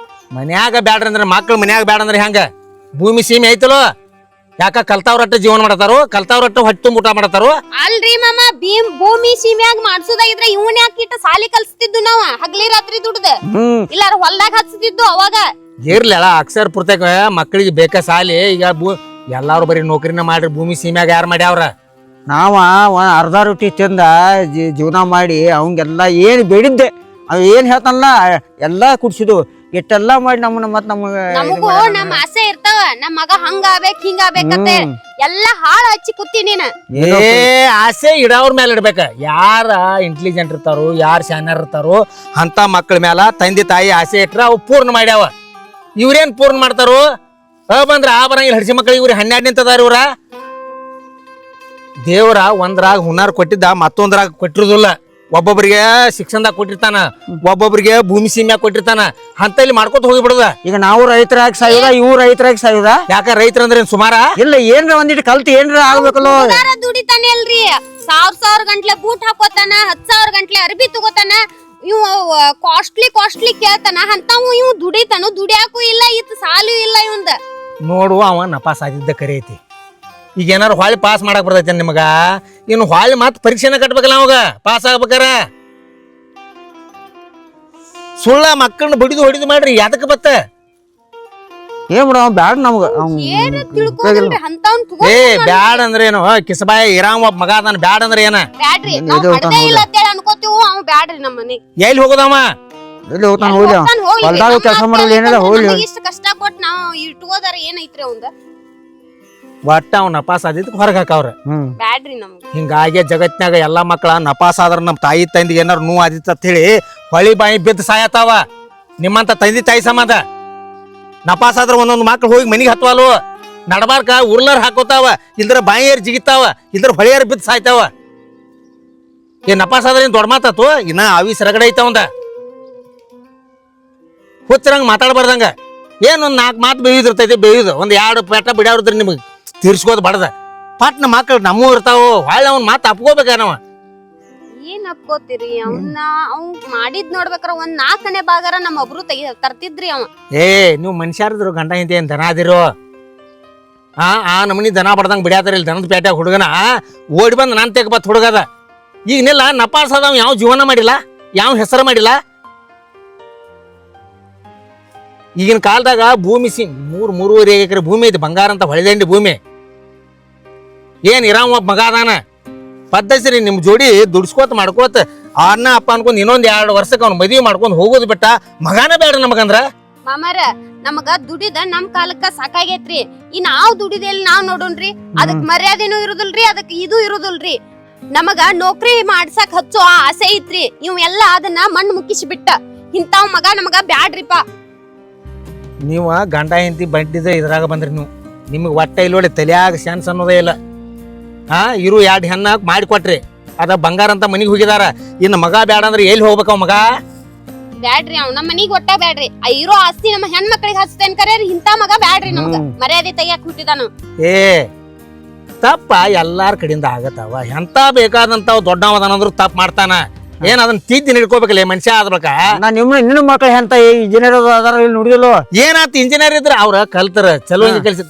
ಮನ್ಯಾಗ ಬ್ಯಾಡ್ರಿ ಅಂದ್ರೆ ಮಕ್ಳು ಮನ್ಯಾಗ ಬ್ಯಾಡ ಅಂದ್ರೆ ಹೆಂಗ ಭೂಮಿ ಸೀಮೆ ಐತಲೋ ಯಾಕ ಕಲ್ತಾವ್ರಟ್ಟ ಜೀವನ ಮಾಡತಾರು ಕಲ್ತಾವ್ರಟ್ಟ ಹೊಟ್ಟೆ ತುಂಬ ಊಟ ಮಾಡತಾರು ಅಲ್ರಿ ಮಾಮ ಭೂಮಿ ಸೀಮ್ಯಾಗ ಮಾಡ್ಸೋದಾಗಿದ್ರ ಇವನ್ ಯಾಕಿಟ್ಟ ಸಾಲಿ ಕಲ್ಸ್ತಿದ್ದು ನಾವ ಹಗ್ಲಿ ರಾತ್ರಿ ದುಡ್ದ ಇಲ್ಲಾರ ಹೊಲ್ದಾಗ ಹಚ್ತಿದ್ದು ಅವಾಗ ಇರ್ಲಿಲ್ಲ ಅಕ್ಷರ ಪೂರ್ತಕ ಮಕ್ಕಳಿಗೆ ಬೇಕ ಸಾಲಿ ಈಗ ಎಲ್ಲಾರು ಬರೀ ನೌಕರಿನ ಮಾಡ್ರಿ ಭೂಮಿ ಸೀಮ್ಯಾಗ ಯಾರು ಮಾಡ್ಯಾವ್ರ ನಾವ ಅರ್ಧ ರೊಟ್ಟಿ ತಿಂದ ಜೀವನ ಮಾಡಿ ಅವಂಗೆಲ್ಲ ಏನು ಬೇಡಿದ್ದೆ ಅವ್ ಏನ್ ಹೇಳ್ತಾನಲ್ಲ ಎಲ್ಲಾ ಕುಡ್ಸಿದು ಎಷ್ಟೆಲ್ಲ ಮಾಡಿ ನಮ್ಮನ್ನ ಮತ್ ನಮಗೂ ನಮ್ಮ ಆಸೆ ಇರ್ತಾವ ನಮ್ಮ ಮಗ ಹಂಗ ಆಗ್ಬೇಕ್ ಹಿಂಗ ಆಗ್ಬೇಕಂತ ಎಲ್ಲಾ ಹಾಳು ಹಚ್ಚಿ ಕೂತಿ ನೀನ. ಆಸೆ ಇಡೋರ್ ಮೇಲೆ ಇಡ್ಬೇಕ. ಯಾರ ಇಂಟೆಲಿಜೆಂಟ್ ಇರ್ತಾರೋ ಯಾರು ಶಾನ್ಯರ್ ಇರ್ತಾರೋ ಅಂತ ಮಕ್ಕಳ ಮೇಲ ತಂದೆ ತಾಯಿ ಆಸೆ ಇಟ್ರ ಅವು ಪೂರ್ಣ ಮಾಡ್ಯಾವ. ಇವ್ರೇನ್ ಪೂರ್ಣ ಮಾಡ್ತಾರೋ ಬಂದ್ರ ಆ ಬರಂಗಿಲ್ಲ ಹಡ್ಸಿ ಮಕ್ಳಿಗೆ. ಇವ್ರಿಗೆ 12 ನಿಂತದಾರ. ಇವ್ರ ದೇವ್ರ ಒಂದ್ರಾಗ ಹುನಾರ್ ಕೊಟ್ಟಿದ್ದ ಮತ್ತೊಂದ್ರಾಗ ಕೊಟ್ಟಿರುದಿಲ್ಲ. ಒಬ್ಬೊಬ್ರಿಗೆ ಶಿಕ್ಷಣದಾಗ ಕೊಟ್ಟಿರ್ತಾನ, ಒಬ್ಬೊಬ್ರಿಗೆ ಭೂಮಿ ಸೀಮ್ಯಾಗ ಕೊಟ್ಟಿರ್ತಾನ. ಅಂತಲ್ಲಿ ಮಾಡ್ಕೊತ ಹೋಗಿಬಿಡುದ. ಈಗ ನಾವು ರೈತರಾಗಿ ಸಾಯುದ, ಇವು ರೈತರಾಗಿ ಸಾಯುದ. ಯಾಕ ರೈತರಂದ್ರೆ ಏನ್ ಸುಮಾರ ಇಲ್ಲ ಏನ್ರ ಒಂದಿಟ್ಟು ಕಲ್ತು ಏನ್ರ ಆಗ್ಬೇಕಲ್ಲೋ. ದುಡಿತಾನೆ ಅಲ್ರಿ, ಸಾವಿರ ಗಂಟ್ಲೆ ಬೂಟ್ ಹಾಕೋತಾನ, 10,000 ಗಂಟ್ಲೆ ಅರ್ಬಿ ತಗೋತಾನ. ಇವ್ ಕಾಸ್ಟ್ಲಿ ಕೇಳ್ತಾನ. ಅಂತಾವು ಇವ್ ದುಡಿತಾನು, ದುಡಿಯಾಕು ಇಲ್ಲ, ಇತ್ ಸಾಲು ಇಲ್ಲ ಇವಂದ. ನೋಡು ಅವ ನಪಾಸ್ ಆಗಿದ್ದ ಕರೆ ಐತಿ. ಈಗ ಏನಾರು ಹೊಳ್ಳಿ ಪಾಸ್ ಮಾಡಕ್ ಬರ್ತೈತೆ ನಿಮಗ? ಇನ್ನು ಹೊಳ್ಳಿ ಮತ್ ಪರೀಕ್ಷೆನ ಕಟ್ಬೇಕಲ್ಲ ಅವಾಗ ಪಾಸ್ ಆಗ್ಬೇಕಾರ. ಸುಳ್ಳ ಮಕ್ಕಳನ್ನ ಬಡಿದು ಹೊಡಿದು ಮಾಡ್ರಿ ಯಾತಕ ಬತ್ತ? ಏನ್ ಬಿಡ ಬ್ಯಾಡ ನಮ್ಗ. ಏನ್ ತಿಳ್ಕೊಂಡ್ರಿ ಅಂತವ್ನ್ ತಗೋ. ಬ್ಯಾಡ ಅಂದ್ರೆ ಏನು? ಕಿಸಬಾಯ ಇರಾಮ್ ಒಬ್ಬ ಮಗ ಅದಾನ. ಬ್ಯಾಡ ಅಂದ್ರೆ ಏನ? ಬ್ಯಾಡ್ರಿ, ನಾವ್ ಹೊಡ್ದೇ ಇಲ್ಲ ಅಂತೇಳಿ ಅನ್ಕೋತೀವಿ. ಅವ್ ಬ್ಯಾಡ್ರಿ ನಮ್ಮ ಮನೆಗ್. ಎಲ್ಲಿ ಹೋಗೋದವ? ಎಲ್ಲಿ ಹೋಗ್ತಾನ ಹೋಗ್ಲಿ, ಹೊಲ್ದಾಗ ಕೆಲಸ ಮಾಡೋದು ಏನಿಲ್ಲ ಹೋಗ್ಲಿ. ಇಷ್ಟ ಕಷ್ಟ ಕೊಟ್ಟು ನಾವು ಇಟ್ಕೋದಾರ ಏನೈತ್ರಿ ಅವಂದ? ಒಟ್ಟ ಅವ್ ನಪಾಸ್ ಆದಿದ್ದಕ್ಕೆ ಹೊರಗೆ ಹಾಕವ್ರ. ಬ್ಯಾಡ್ರಿ ನಮ್ಗೆ. ಹಿಂಗಾಗಿ ಜಗತ್ನಾಗ ಎಲ್ಲಾ ಮಕ್ಕಳ ನಪಾಸ್ ಆದ್ರ ನಮ್ಮ ತಾಯಿ ತಂದಿಗೆ ಏನಾರು ನೋವು ಆದಿತ್ತ ಅಂತ ಹೇಳಿ ಹೊಳಿ ಬಾಯಿ ಬಿದ್ದು ಸಾಯತಾವ. ನಿಮ್ಮಂತ ತಂದೆ ತಾಯಿ ಸಂಬಂಧ ನಪಾಸ್ ಆದ್ರ ಒಂದೊಂದು ಮಕ್ಳು ಹೋಗಿ ಮನಿಗೆ ಹತ್ವಾಲು, ನಡಬಾರ್ಕ ಉರ್ಲರ್ ಹಾಕೋತಾವ, ಇಲ್ದ್ರ ಬಾಯಿಯರ್ ಜಿಗಿತಾವ, ಇಲ್ದ್ರ ಹೊಳೆಯರ್ ಬಿದ್ದು ಸಾಯ್ತಾವ. ಏನ್ ನಪಾಸ್ ಆದ್ರ ಏನ್ ದೊಡ್ಡ ಮಾತಾತು? ಇನ್ನ ಆವಿಸ್ ರಗಡೆ ಐತಾವಂದ. ಹುಚ್ಚರಂಗ ಮಾತಾಡ್ಬಾರ್ದಂಗ. ಏನೊಂದ್ 4 ಮಾತು ಬೇಯುದಿರ್ತೈತಿ. ಬೇಯುದು ಒಂದ್ 2 ಪೇಟ ಬಿಡಾವ್ರಿದ್ರಿ ನಿಮಗೆ ತೀರ್ಸ್ಕೋದ್ ಬಡದ. ಪಟ್ನ ಮಕ್ಳು ನಮ್ಮೂ ಇರ್ತಾವು. ಹೊಳ್ಳಿ ಅವ್ನ ಮಾತು ಅಪ್ಕೋಬೇಕ ನಾವ. ಏನ್ ಅಪ್ಕೋತೀರಿ ಅವ್ನ? ಅವ್ ಮಾಡಿದ್ ನೋಡ್ಬೇಕಾರ ಒಂದ್ 4ನೇ ಭಾಗಾರ ನಮ್ಮ ಒಬ್ರು ತರ್ತಿದ್ರಿ ಅವ. ನೀವು ಮನುಷ್ಯರಿದ್ರು ಗಂಡ ಹಿಂದೆ ಏನ್ ದನ ಅದಿರೋ? ಆ ನಮನಿ ದನ ಬಡ್ದಂಗ್ ಬಿಡ್ಯಾತಾರ ಇಲ್ಲಿ ದನದ ಪೇಟೆ ಹುಡುಗನ ಓಡಿ ಬಂದ್ ನಾನ್ ತೆಗ್ ಬತ್ ಹುಡುಗದ. ಈಗನೆಲ್ಲ ನಪಾಸ್ ಅದಾವ. ಯಾವ ಜೀವನ ಮಾಡಿಲ್ಲ, ಯಾವ ಹೆಸರು ಮಾಡಿಲ್ಲ. ಈಗಿನ ಕಾಲದಾಗ ಭೂಮಿ 3.5 ಎಕರೆ ಭೂಮಿ ಐತಿ. ಬಂಗಾರ ಅಂತ ಹೊಳೆದಂಡಿ ಭೂಮಿ. ಏನ್ ಇರಾಮ ಒಬ್ಬ ಮಗ ಅದಾನ. ಪದ್ಧತಿ ನಿಮ್ ಜೋಡಿ ದುಡ್ಸ್ಕೋತ ಮಾಡ್ಕೋತ ಅನ್ನ ಅಪ್ಪ ಅನ್ಕೊಂಡ್ ಇನ್ನೊಂದ್ 2 ವರ್ಷಕ್ಕೆ ಅವ್ನ ಮದ್ವಿ ಮಾಡ್ಕೊಂಡ್ ಹೋಗೋದು ಬಿಟ್ಟ ಮಗಾನ ಬೇಡ ನಮಗಂದ್ರ. ಮಾಮಾರ ನಮಗ ದುಡಿದ ನಮ್ ಕಾಲಕ್ಕ ಸಾಕಾಗೈತ್ರಿ. ಈ ನಾವ್ ದುಡಿದಲ್ಲಿ ನಾವ್ ನೋಡೋಣ್ರಿ, ಅದಕ್ ಮರ್ಯಾದೆನೂ ಇರುದಿಲ್ರಿ, ಅದಕ್ ಇದು ಇರುದಿಲ್ರಿ. ನಮಗ ನೌಕರಿ ಮಾಡ್ಸಕ್ ಹಚ್ಚೋ ಆಸೆ ಐತ್ರಿ. ಇವ್ ಎಲ್ಲಾ ಅದನ್ನ ಮಣ್ಣು ಮುಕ್ಕಿಸಿ ಬಿಟ್ಟ. ಇಂತಾವ್ ಮಗ ನಮಗ ಬ್ಯಾಡ್ರಿಪಾ. ನೀವು ಗಂಡ ಹೆಂಡತಿ ಬಡ್ಡಿದ ಇದ್ರಾಗ ಬಂದ್ರಿ ನೀವು. ನಿಮಗೆ ಒಟ್ಟ ಇಲ್ಲೋಡಿ ತಲೆಯಾಗ ಸೆನ್ಸ್ ಅನ್ನೋದೇ ಇಲ್ಲ. ಇರು 2 ಹೆಣ್ಣ ಮಾಡಿ ಕೊಟ್ರಿ, ಅದ ಬಂಗಾರ ಅಂತ ಮನಿಗೆ ಹೋಗಿದಾರ. ಇನ್ನು ಮಗ ಬ್ಯಾಡ ಅಂದ್ರೆ ಎಲ್ಲಿ ಹೋಗ್ಬೇಕ ಅವ್ ಮಗ? ಬ್ಯಾಡ್ರಿ, ಅವ್ ನಮ್ಮ ಮನಿಗ್ ಒಟ್ಟ ಬ್ಯಾಡ್ರಿ. ಇರೋ ಆಸ್ತಿ ನಮ್ಮ ಹೆಣ್ಮಕ್ಳಿಗೆ ಹಚ್ತೇನ್ ಕರ್ಯಾರಿ. ಇಂತ ಮಗ ಬ್ಯಾಡ್ರಿ ನಮ್ಗ. ಮರ್ಯಾದೆ ತೆಗಿಯಾಕ ಹುಟ್ಟಿದಾನು. ತಪ್ಪ ಎಲ್ಲಾರ ಕಡೆಯಿಂದ ಆಗತ್ತಾವ. ಎಂತ ಬೇಕಾದಂತಾವ್ ದೊಡ್ಡವದನಂದ್ರು ತಪ್ಪು ಮಾಡ್ತಾನ. ಏನ್ ಅದನ್ನ ತಿದ್ದಿ ಹಿಡ್ಕೋಬೇಕಲ್ಲ ಮನುಷ್ಯ ಆದ್ಬೇಕ. ನಿನ್ನ ಮಕ್ಳು ಎಂತ ಇಂಜಿನಿಯರ್ ಅದಾರ ಇಲ್ಲಿ ನೋಡಿದಲ್ಲ. ಏನಾತ ಇಂಜಿನಿಯರ್ ಇದ್ರ ಅವ್ರ ಕಲ್ತಾರ ಚಲೋ ಕೆಲ್ಸ.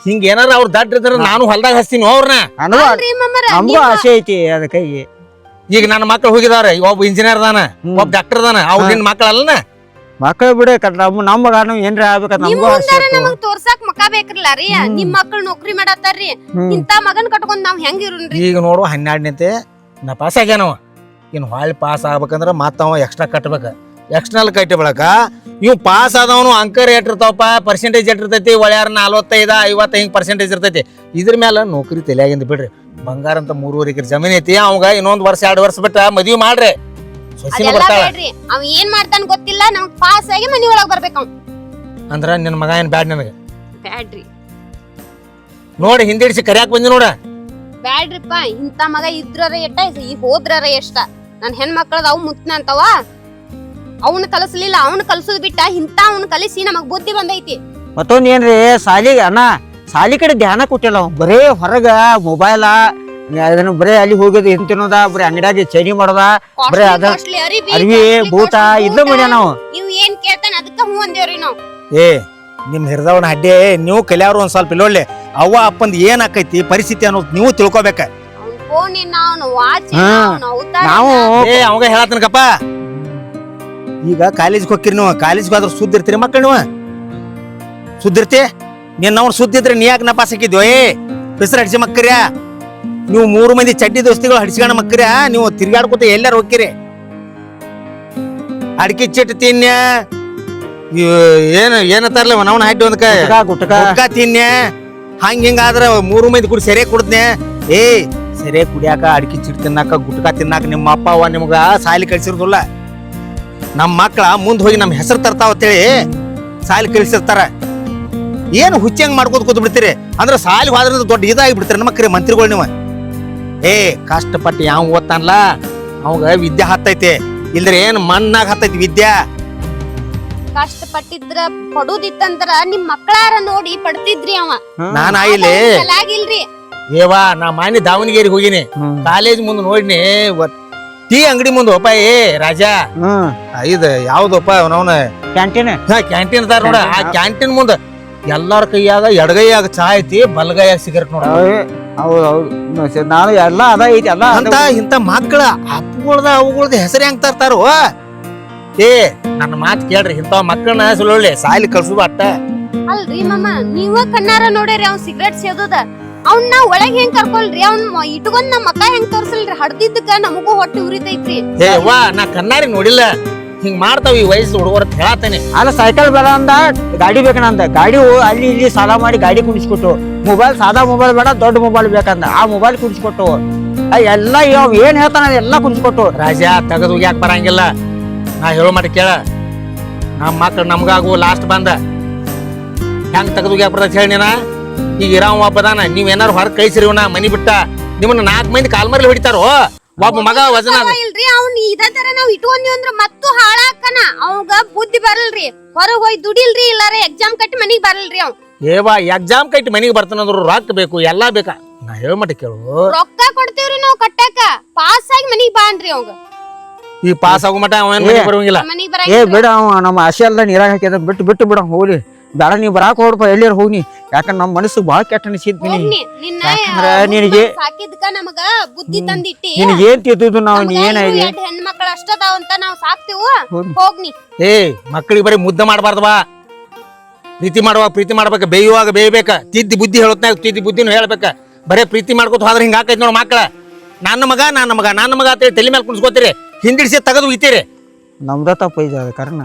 ಹಿಂಗ ಏನಾರ ಅವ್ರ ದಡ್ಡ ಇದ್ರ ನಾನು ಹೊಲ್ದಾಗ ಹಚ್ತೀನಿ ಅವ್ರನ್ನ. ನಮಗೂ ಆಸೆ ಐತಿ ಅದಕ್ಕಾಗಿ. ಈಗ ನನ್ನ ಮಕ್ಳು ಹೋಗಿದಾರ. ಒಬ್ಬ ಇಂಜಿನಿಯರ್ ಅದಾನ, ಒಬ್ಬ ಡಾಕ್ಟರ್ ಅದಾನ. ಅವ್ರ ನಿನ್ ಮಕ್ಕಳಲ್ಲ ಮಕ್ಕಳು ಬಿಡ. ನಮ್ಮ ಮಗ ಏನ್ರ ಆಗ್ಬೇಕ ನಮಗೂ ಆಸೆ. ನಮಗ್ ತೋರ್ಸಾಕ್ ಮಕ ಬೇಕ್ರಲ್ಲ ರೀ. ನಿಮ್ ಮಕ್ಳು ನೌಕರಿ ಮಾಡತ್ತಾರ್ರಿ. ಇಂತ ಮಗನ್ ಕಟ್ಕೊಂಡ್ ನಾವ್ ಹೆಂಗ್ ಇರೋಣ್ರಿ? ಈಗ ನೋಡು 12ನೇತೆ ಪಾಸ್ ಆಗ್ಯಾನವ. ಇನ್ನು ಹೊಳ್ಳಿ ಪಾಸ್ ಆಗ್ಬೇಕಂದ್ರ ಮತ್ತ ಅವ ಎಕ್ಸ್ಟ್ರಾ ಕಟ್ಬೇಕ. ಎಕ್ಸ್ಟರ್ನಲ್ ಕಟ್ಟಿ ಬಳಕ ಇವ್ ಪಾಸ್ ಆದವನು ಅಂಕರ್ ಎಟ್ಟಿರ್ತಾವಪ್ಪ, ಪರ್ಸೆಂಟೇಜ್ ಎಟ್ಟಿರ್ತೈತಿ. ಒಳ್ಯಾರ 45, 50 ಹಿಂಗ್ ಪರ್ಸೆಂಟೇಜ್ ಇರ್ತೈತಿ. ಇದ್ರ ಮೇಲೆ ನೌಕರಿ ತಲೆಯಾಗಿಂದ ಬಿಡ್ರಿ. ಬಂಗಾರ ಅಂತ 3.5 ಎಕರೆ ಜಮೀನ್ ಐತಿ. ಅವಾಗ ಇನ್ನೊಂದ್ ವರ್ಷ 2 ವರ್ಷ ಬಿಟ್ಟ ಮದ್ವಿ ಮಾಡ್ರಿ. ಅವ್ ಏನ್ ಮಾಡ್ತಾನ ಗೊತ್ತಿಲ್ಲ. ನಮಗ್ ಪಾಸ್ ಆಗಿ ಮನಿ ಒಳಗ್ ಬರ್ಬೇಕ ಅಂದ್ರ ನಿನ್ ಮಗ ಏನ್ ಬ್ಯಾಡ್ ನನಗ? ಬ್ಯಾಡ್ರಿ ನೋಡಿ ಹಿಂದಿಡ್ಸಿ ಕರ್ಯಾಕ್ ಬಂದಿ ನೋಡ. ಬ್ಯಾಡ್ರಿಪ್ಪ. ಇಂತ ಮಗ ಇದ್ರರ ಎಷ್ಟ, ಈ ಹೋದ್ರರ ಎಷ್ಟ. ನನ್ ಹೆಣ್ಮಕ್ಳದ ಅವ್ ಮುತ್ನ ಅಂತವ. ಅವ್ನ ಕಲಸ್ಲಿಲ್ಲ, ಅವ್ನ ಕಲ್ಸೋದ್ ಬಿಟ್ಟ ಇಂತ ಅವ್ನ ಕಲಿಸಿ ನಮಗ್ ಬುದ್ಧಿ ಬಂದೈತಿ. ಮತ್ತೊಂದ್ ಏನ್ರಿ ಸಾಲಿಗೆ ಅಣ್ಣ ಸಾಲಿ ಕಡೆ ಧ್ಯಾನ ಕೊಟ್ಟಿಲ್ಲ. ಬರೇ ಹೊರಗ ಮೊಬೈಲ ಅದನ್ನ ಬರೇ ಅಲ್ಲಿ ಹೋಗೋದು ಎಂತಿನೋದ, ಬರೀ ಅಂಗಡಿಯಾಗಿ ಚೈನಿ ಮಾಡೋದ, ಬರೇ ಅದ ಅರ್ವಿ ಬೂಟ ಇದ್ದ ಮಾಡ್ಯ ನಾವು. ಇವ್ ಏನ್ ಕೇಳ್ತಾನ ಅದಕ್ಕ ಹೂ ಅಂದೇವ್ರಿ ನಾವ್. ನಿಮ್ ಹಿರಿದವನ ಅಡ್ಡಿ ನೀವು ಕಲಿಯವ್ರು ಒಂದ್ ಸ್ವಲ್ಪ ಇಲ್ಲೊಳ್ಳೆ ಅವ್ವ ಅಪ್ಪಂದ್ ಏನ್ ಆಕೈತಿ ಪರಿಸ್ಥಿತಿ ಅನ್ನೋದು ನೀವು ತಿಳ್ಕೊಬೇಕ. ನಾವು ಅವಾಗ ಹೇಳತ್ತನಕಪ್ಪ. ಈಗ ಕಾಲೇಜ್ಗೆ ಹೋಗ್ಕಿರಿ ನೀವು. ಕಾಲೇಜ್ಗೆ ಹೋದ್ರ ಸುದ್ದಿ ಇರ್ತೀರಿ ಮಕ್ಕಳು ನೀವು. ಸುದ್ದಿರ್ತಿ ನೀನ್ ಅವ್ನು ಸುದ್ದಿದ್ರೆ ನೀ ಯಾಕೆ ನಪಾಸ್ ಹಾಕಿದ್ಯೋ? ಹೆಸರು ಹಡಿಸಿ ಮಕ್ಕರ್ಯಾ ನೀವು 3 ಮಂದಿ ಚಡ್ಡಿ ದೋಸ್ತಿಗಳು ಹಡಿಸ್ಕೊಂಡ ಮಕ್ಕರ್ಯಾ ನೀವು ತಿರ್ಗಾಡ್ಕೊತ ಎಲ್ಲಾರು ಹೋಗ್ಕಿರಿ. ಅಡಿಕೆ ಚಿಟ್ಟು ತಿನ್ಯ ಏನತ್ತಾರಲ್ಲ ಅವನ ಹಾಕಿ ಒಂದ್ ಗುಟ್ಕ ತಿನ್ಯ ಹಿಂಗಾದ್ರ 3 ಮಂದಿ ಕುಡಿ ಸೆರೆ ಕುಡ್ದ್ನೆ. ಏ ಸೆರೆ ಕುಡಿಯಾಕ ಅಡಿಕೆ ಚಿಟ್ಟು ತಿನ್ನಾಕ ಗುಟ್ಕ ತಿನ್ನಾಕ ನಿಮ್ಮ ಅಪ್ಪ ಅವ್ವ ನಿಮ್ಗ ಸಾಲಿ ಕಳ್ಸಿರೋದಿಲ್ಲ. ನಮ್ಮ ಮಕ್ಳ ಮುಂದ್ ಹೋಗಿ ನಮ್ಮ ಹೆಸರು ತರ್ತಾವ ಅಂತೇಳಿ ಸಾಲಿ ಕಳಿಸಿರ್ತಾರ. ಏನು ಹುಚ್ಚಂಗ್ ಮಾಡ್ಕೋತ ಕೂತ್ ಬಿಡ್ತೀರಿ ಅಂದ್ರೆ ಸಾಲಿ ಹೋದ್ರ ದೊಡ್ಡ ಇದಾಗಿ ಬಿಡ್ತೀರಿ ನಮ್ಮ ಕರೆ ಮಂತ್ರಿಗಳು ನೀವು. ಏ ಕಷ್ಟಪಟ್ಟು ಯಾವ ಓದ್ತಾನಲ್ಲ ಅವಾಗ ವಿದ್ಯೆ ಹತ್ತೈತಿ, ಇಲ್ದ್ರೆ ಏನ್ ಮಣ್ಣಾಗ ಹತ್ತೈತಿ ವಿದ್ಯಾ. ಕಷ್ಟಪಟ್ಟಿದ್ರ ಪಡುದಿತ್ತಂದ್ರ ನಿಮ್ ಮಕ್ಕಳಾರ ನೋಡಿ ಪಡ್ತಿದ್ರಿ ಅವ. ನಾನ್ ಆಯಿಲೆ ಆಗಿಲ್ರಿ. ಏವಾ ನಾ ಮಾನಿ ದಾವಣಗೆರೆಗೆ ಹೋಗಿನಿ, ಕಾಲೇಜ್ ಮುಂದೆ ನೋಡಿನಿ ಟೀ ಅಂಗಡಿ ಮುಂದೆ ಒಪ್ಪ. ಏ ರಾಜಾ ಇದು ಯಾವ್ದಪ್ಪ ಅವನವನ ಕ್ಯಾಂಟೀನ್ ಕ್ಯಾಂಟೀನ್ ಅದಾರ ನೋಡ. ಆ ಕ್ಯಾಂಟೀನ್ ಮುಂದ ಎಲ್ಲಾರ ಕೈಯಾಗ ಎಡಗೈಯಾಗ ಚಾ ಐತಿ, ಬಲಗೈಯಾಗ ಸಿಗರೇಟ್ ನೋಡ. ಹೌದು ನಾನು ಎಲ್ಲ ಅದ ಐತಿ ಎಲ್ಲ ಇಂತ ಮಕ್ಕಳ ಅಪ್ಪುಗಳ್ದ ಅವುಗಳ್ದ ಹೆಸರು ಹೆಂಗ್ ತರ್ತಾರೋ. ಏ ನನ್ನ ಮಾತು ಕೇಳ್ರಿ, ಇಂತ ಮಕ್ಕಳನ್ನ ಸುಳ್ಳೊಳ್ಳೆ ಸಾಲಿ ಕಳ್ಸುದು ಅಟ್ಟ. ಅಲ್ರಿ ಮಾಮ, ನೀವ ಕಣ್ಣಾರ ನೋಡ್ರಿ ಅವ್ನ್ ಸಿಗರೇಟ್ ಸೇದೋದ. ಅವ್ನ ಒಳಗ್ ಹೆಂಗ್ ಕರ್ಕೊಳ್ರಿ, ಅವ್ನ್ ಇಟ್ಕೊಂಡ್ ನಮ್ ಮಕ್ಕ ಹೆಂಗ್ ತೋರ್ಸಲ್ರಿ. ಹಡ್ದಿದ್ದಕ್ಕ ನಮಗೂ ಹೊಟ್ಟೆ ಉರಿತೈತ್ರಿ. ಏ ವಾ ನಾ ಕಣ್ಣಾರಿ ನೋಡಿಲ್ಲ, ಹಿಂಗ್ ಮಾಡ್ತಾವ ಈ ವಯಸ್ಸು ಹುಡುಗರ ಹೇಳತಾನೆ. ಅಲ್ಲ ಸೈಕಲ್ ಬೇಡ ಅಂದ, ಗಾಡಿ ಬೇಕಂದ. ಗಾಡಿ ಅಲ್ಲಿ ಇಲ್ಲಿ ಸಾಲ ಮಾಡಿ ಗಾಡಿ ಕುಡಿಸ್ಕೊಟ್ಟು, ಮೊಬೈಲ್ ಸಾದಾ ಮೊಬೈಲ್ ಬೇಡ ದೊಡ್ಡ ಮೊಬೈಲ್ ಬೇಕಂದ, ಆ ಮೊಬೈಲ್ ಕುಡಿಸ್ಕೊಟ್ಟು ಎಲ್ಲ ಏನ್ ಹೇಳ್ತಾನ ಎಲ್ಲ ಕುಡಿಸ್ಕೊಟ್ಟು. ರಾಜಾ ತೆಗೆದು ಯಾಕೆ ಬರಂಗಿಲ್ಲ, ನಾ ಹೇಳೋ ಮಟ್ಟ ಕೇಳ. ನಮ್ಮ ಮಕ್ಳು ನಮ್ಗಾಗು ಲಾಸ್ಟ್ ಬಂದ ಹೆಂಗ್ ತೆಗೆದು ಯಾಕೆ ಬರ್ತೈತಿ ಹೇಳಿ ನೀನ. ಈಗ ಇರಾವ ಒಬ್ಬದಾನ, ನೀವ್ ಏನಾರು ಹೊರಗೆ ಕಳಿಸಿರಿವನ ಮನಿ ಬಿಟ್ಟ ನಿಮ್ಮನ್ನ 4 ಮಂದಿ ಕಾಲ್ಮರ್ಲಿ ಹೊಡಿತಾರೋ. ಒಬ್ಬ ಮಗ ವಜನ ಇಲ್ರಿ ಅವ್ನ ಇದೇ ತರ ನಾವ್ ಇಟ್ಕೊಂಡ್ವಿ ಅಂದ್ರ ಮತ್ತೂ ಹಾಳಾಕನ. ಅವಂಗ ಬುದ್ಧಿ ಬರಲ್ರಿ, ಹೊರಗ್ ಹೋಗಿ ದುಡಿಲ್ರಿ, ಇಲ್ಲಾರ ಎಕ್ಸಾಮ್ ಕಟ್ಟಿ ಮನಿಗ್ ಬರಲ್ರಿ ಅವ್. ಏವಾ ಎಕ್ಸಾಮ್ ಕಟ್ಟಿ ಮನಿಗೆ ಬರ್ತಾನಂದ್ರು ರೊಕ್ಕ ಬೇಕು, ಎಲ್ಲಾ ಬೇಕಾ. ನಾ ಹೇಳೋ ಮಟ್ಟ ಕೇಳು, ರೊಕ್ಕ ಕೊಡ್ತೇವ್ರಿ ನಾವ್ ಕಟ್ಟಾಕ. ಪಾಸ್ ಆಗಿ ಮನಿಗ್ ಬಾನ್ರಿ ಅವಂಗ. ಈ ಪಾಸ್ ಆಗೋ ಮಟ ಅವ ಮನಿಗೆ ಬರೋಂಗಿಲ್ಲ. ಮನಿಗ್ ಏ ಬರ ಬಿಡ ಅವ ನಮ್ಮ ಆಸೆ ಎಲ್ಲ ನೀರಾಗ ಹಾಕಿದ ಬಿಟ್ಟು ಬಿಡ ಹೋಗ್ಲಿ. ಬೇಡ ನೀ ಬರಾಕ್ ಹೋಗ್ರಪ್ಪ, ಎಲ್ಲಿಯರ್ ಹೋಗ್ನಿ. ಯಾಕಂದ್ರೆ ನಮ್ಮ ಮನಸ್ಸು ಬಾಳ ಕೆಟ್ಟ ಅನಿಸಿದ್ನಿ. ಯಾಕಂದ್ರ ನಿನಗೆ ಸಾಕಿದ್ಕ ನಮಗ ಬುದ್ಧಿ ತಂದಿಟ್ಟಿ. ನಿನಗೇನ್ ತಿದ್ದು ನಾವು ನೀ ಏನಾಗಿದೆ ಹೆಣ್ಮಕ್ಳು ಅಷ್ಟದಾವ ಅಂತ ನಾವ್ ಸಾಕ್ತಿವು. ಹೋಗ್ನಿ. ಏ ಮಕ್ಕಳಿಗೆ ಬರೀ ಮುದ್ದೆ ಮಾಡಬಾರ್ದವಾ, ಪ್ರೀತಿ ಮಾಡುವಾಗ ಪ್ರೀತಿ ಮಾಡ್ಬೇಕ, ಬೇಯುವಾಗ ಬೇಯಬೇಕ, ತಿದ್ದಿ ಬುದ್ಧಿ ಹೇಳತ್ನಾಗ ತಿದ್ದಿ ಬುದ್ಧಿನೂ ಹೇಳ್ಬೇಕ. ಬರೇ ಪ್ರೀತಿ ಮಾಡ್ಕೊತ ಹೋದ್ರೆ ಹಿಂಗ ಆಕೈತಿ ನೋಡ್ ಮಕ್ಕಳ. ನನ್ನ ಮಗ ಅಂತೇಳಿ ತಲೆ ಮೇಲೆ ಕುಣಿಸ್ಕೋತೀರಿ, ಹಿಂದಿಡ್ಸಿ ತೆಗೆದು ಒಯ್ತೀರಿ. ನಮ್ದ ತಪ್ಪ ಐತಿ ಅದ ಕಾರಣ.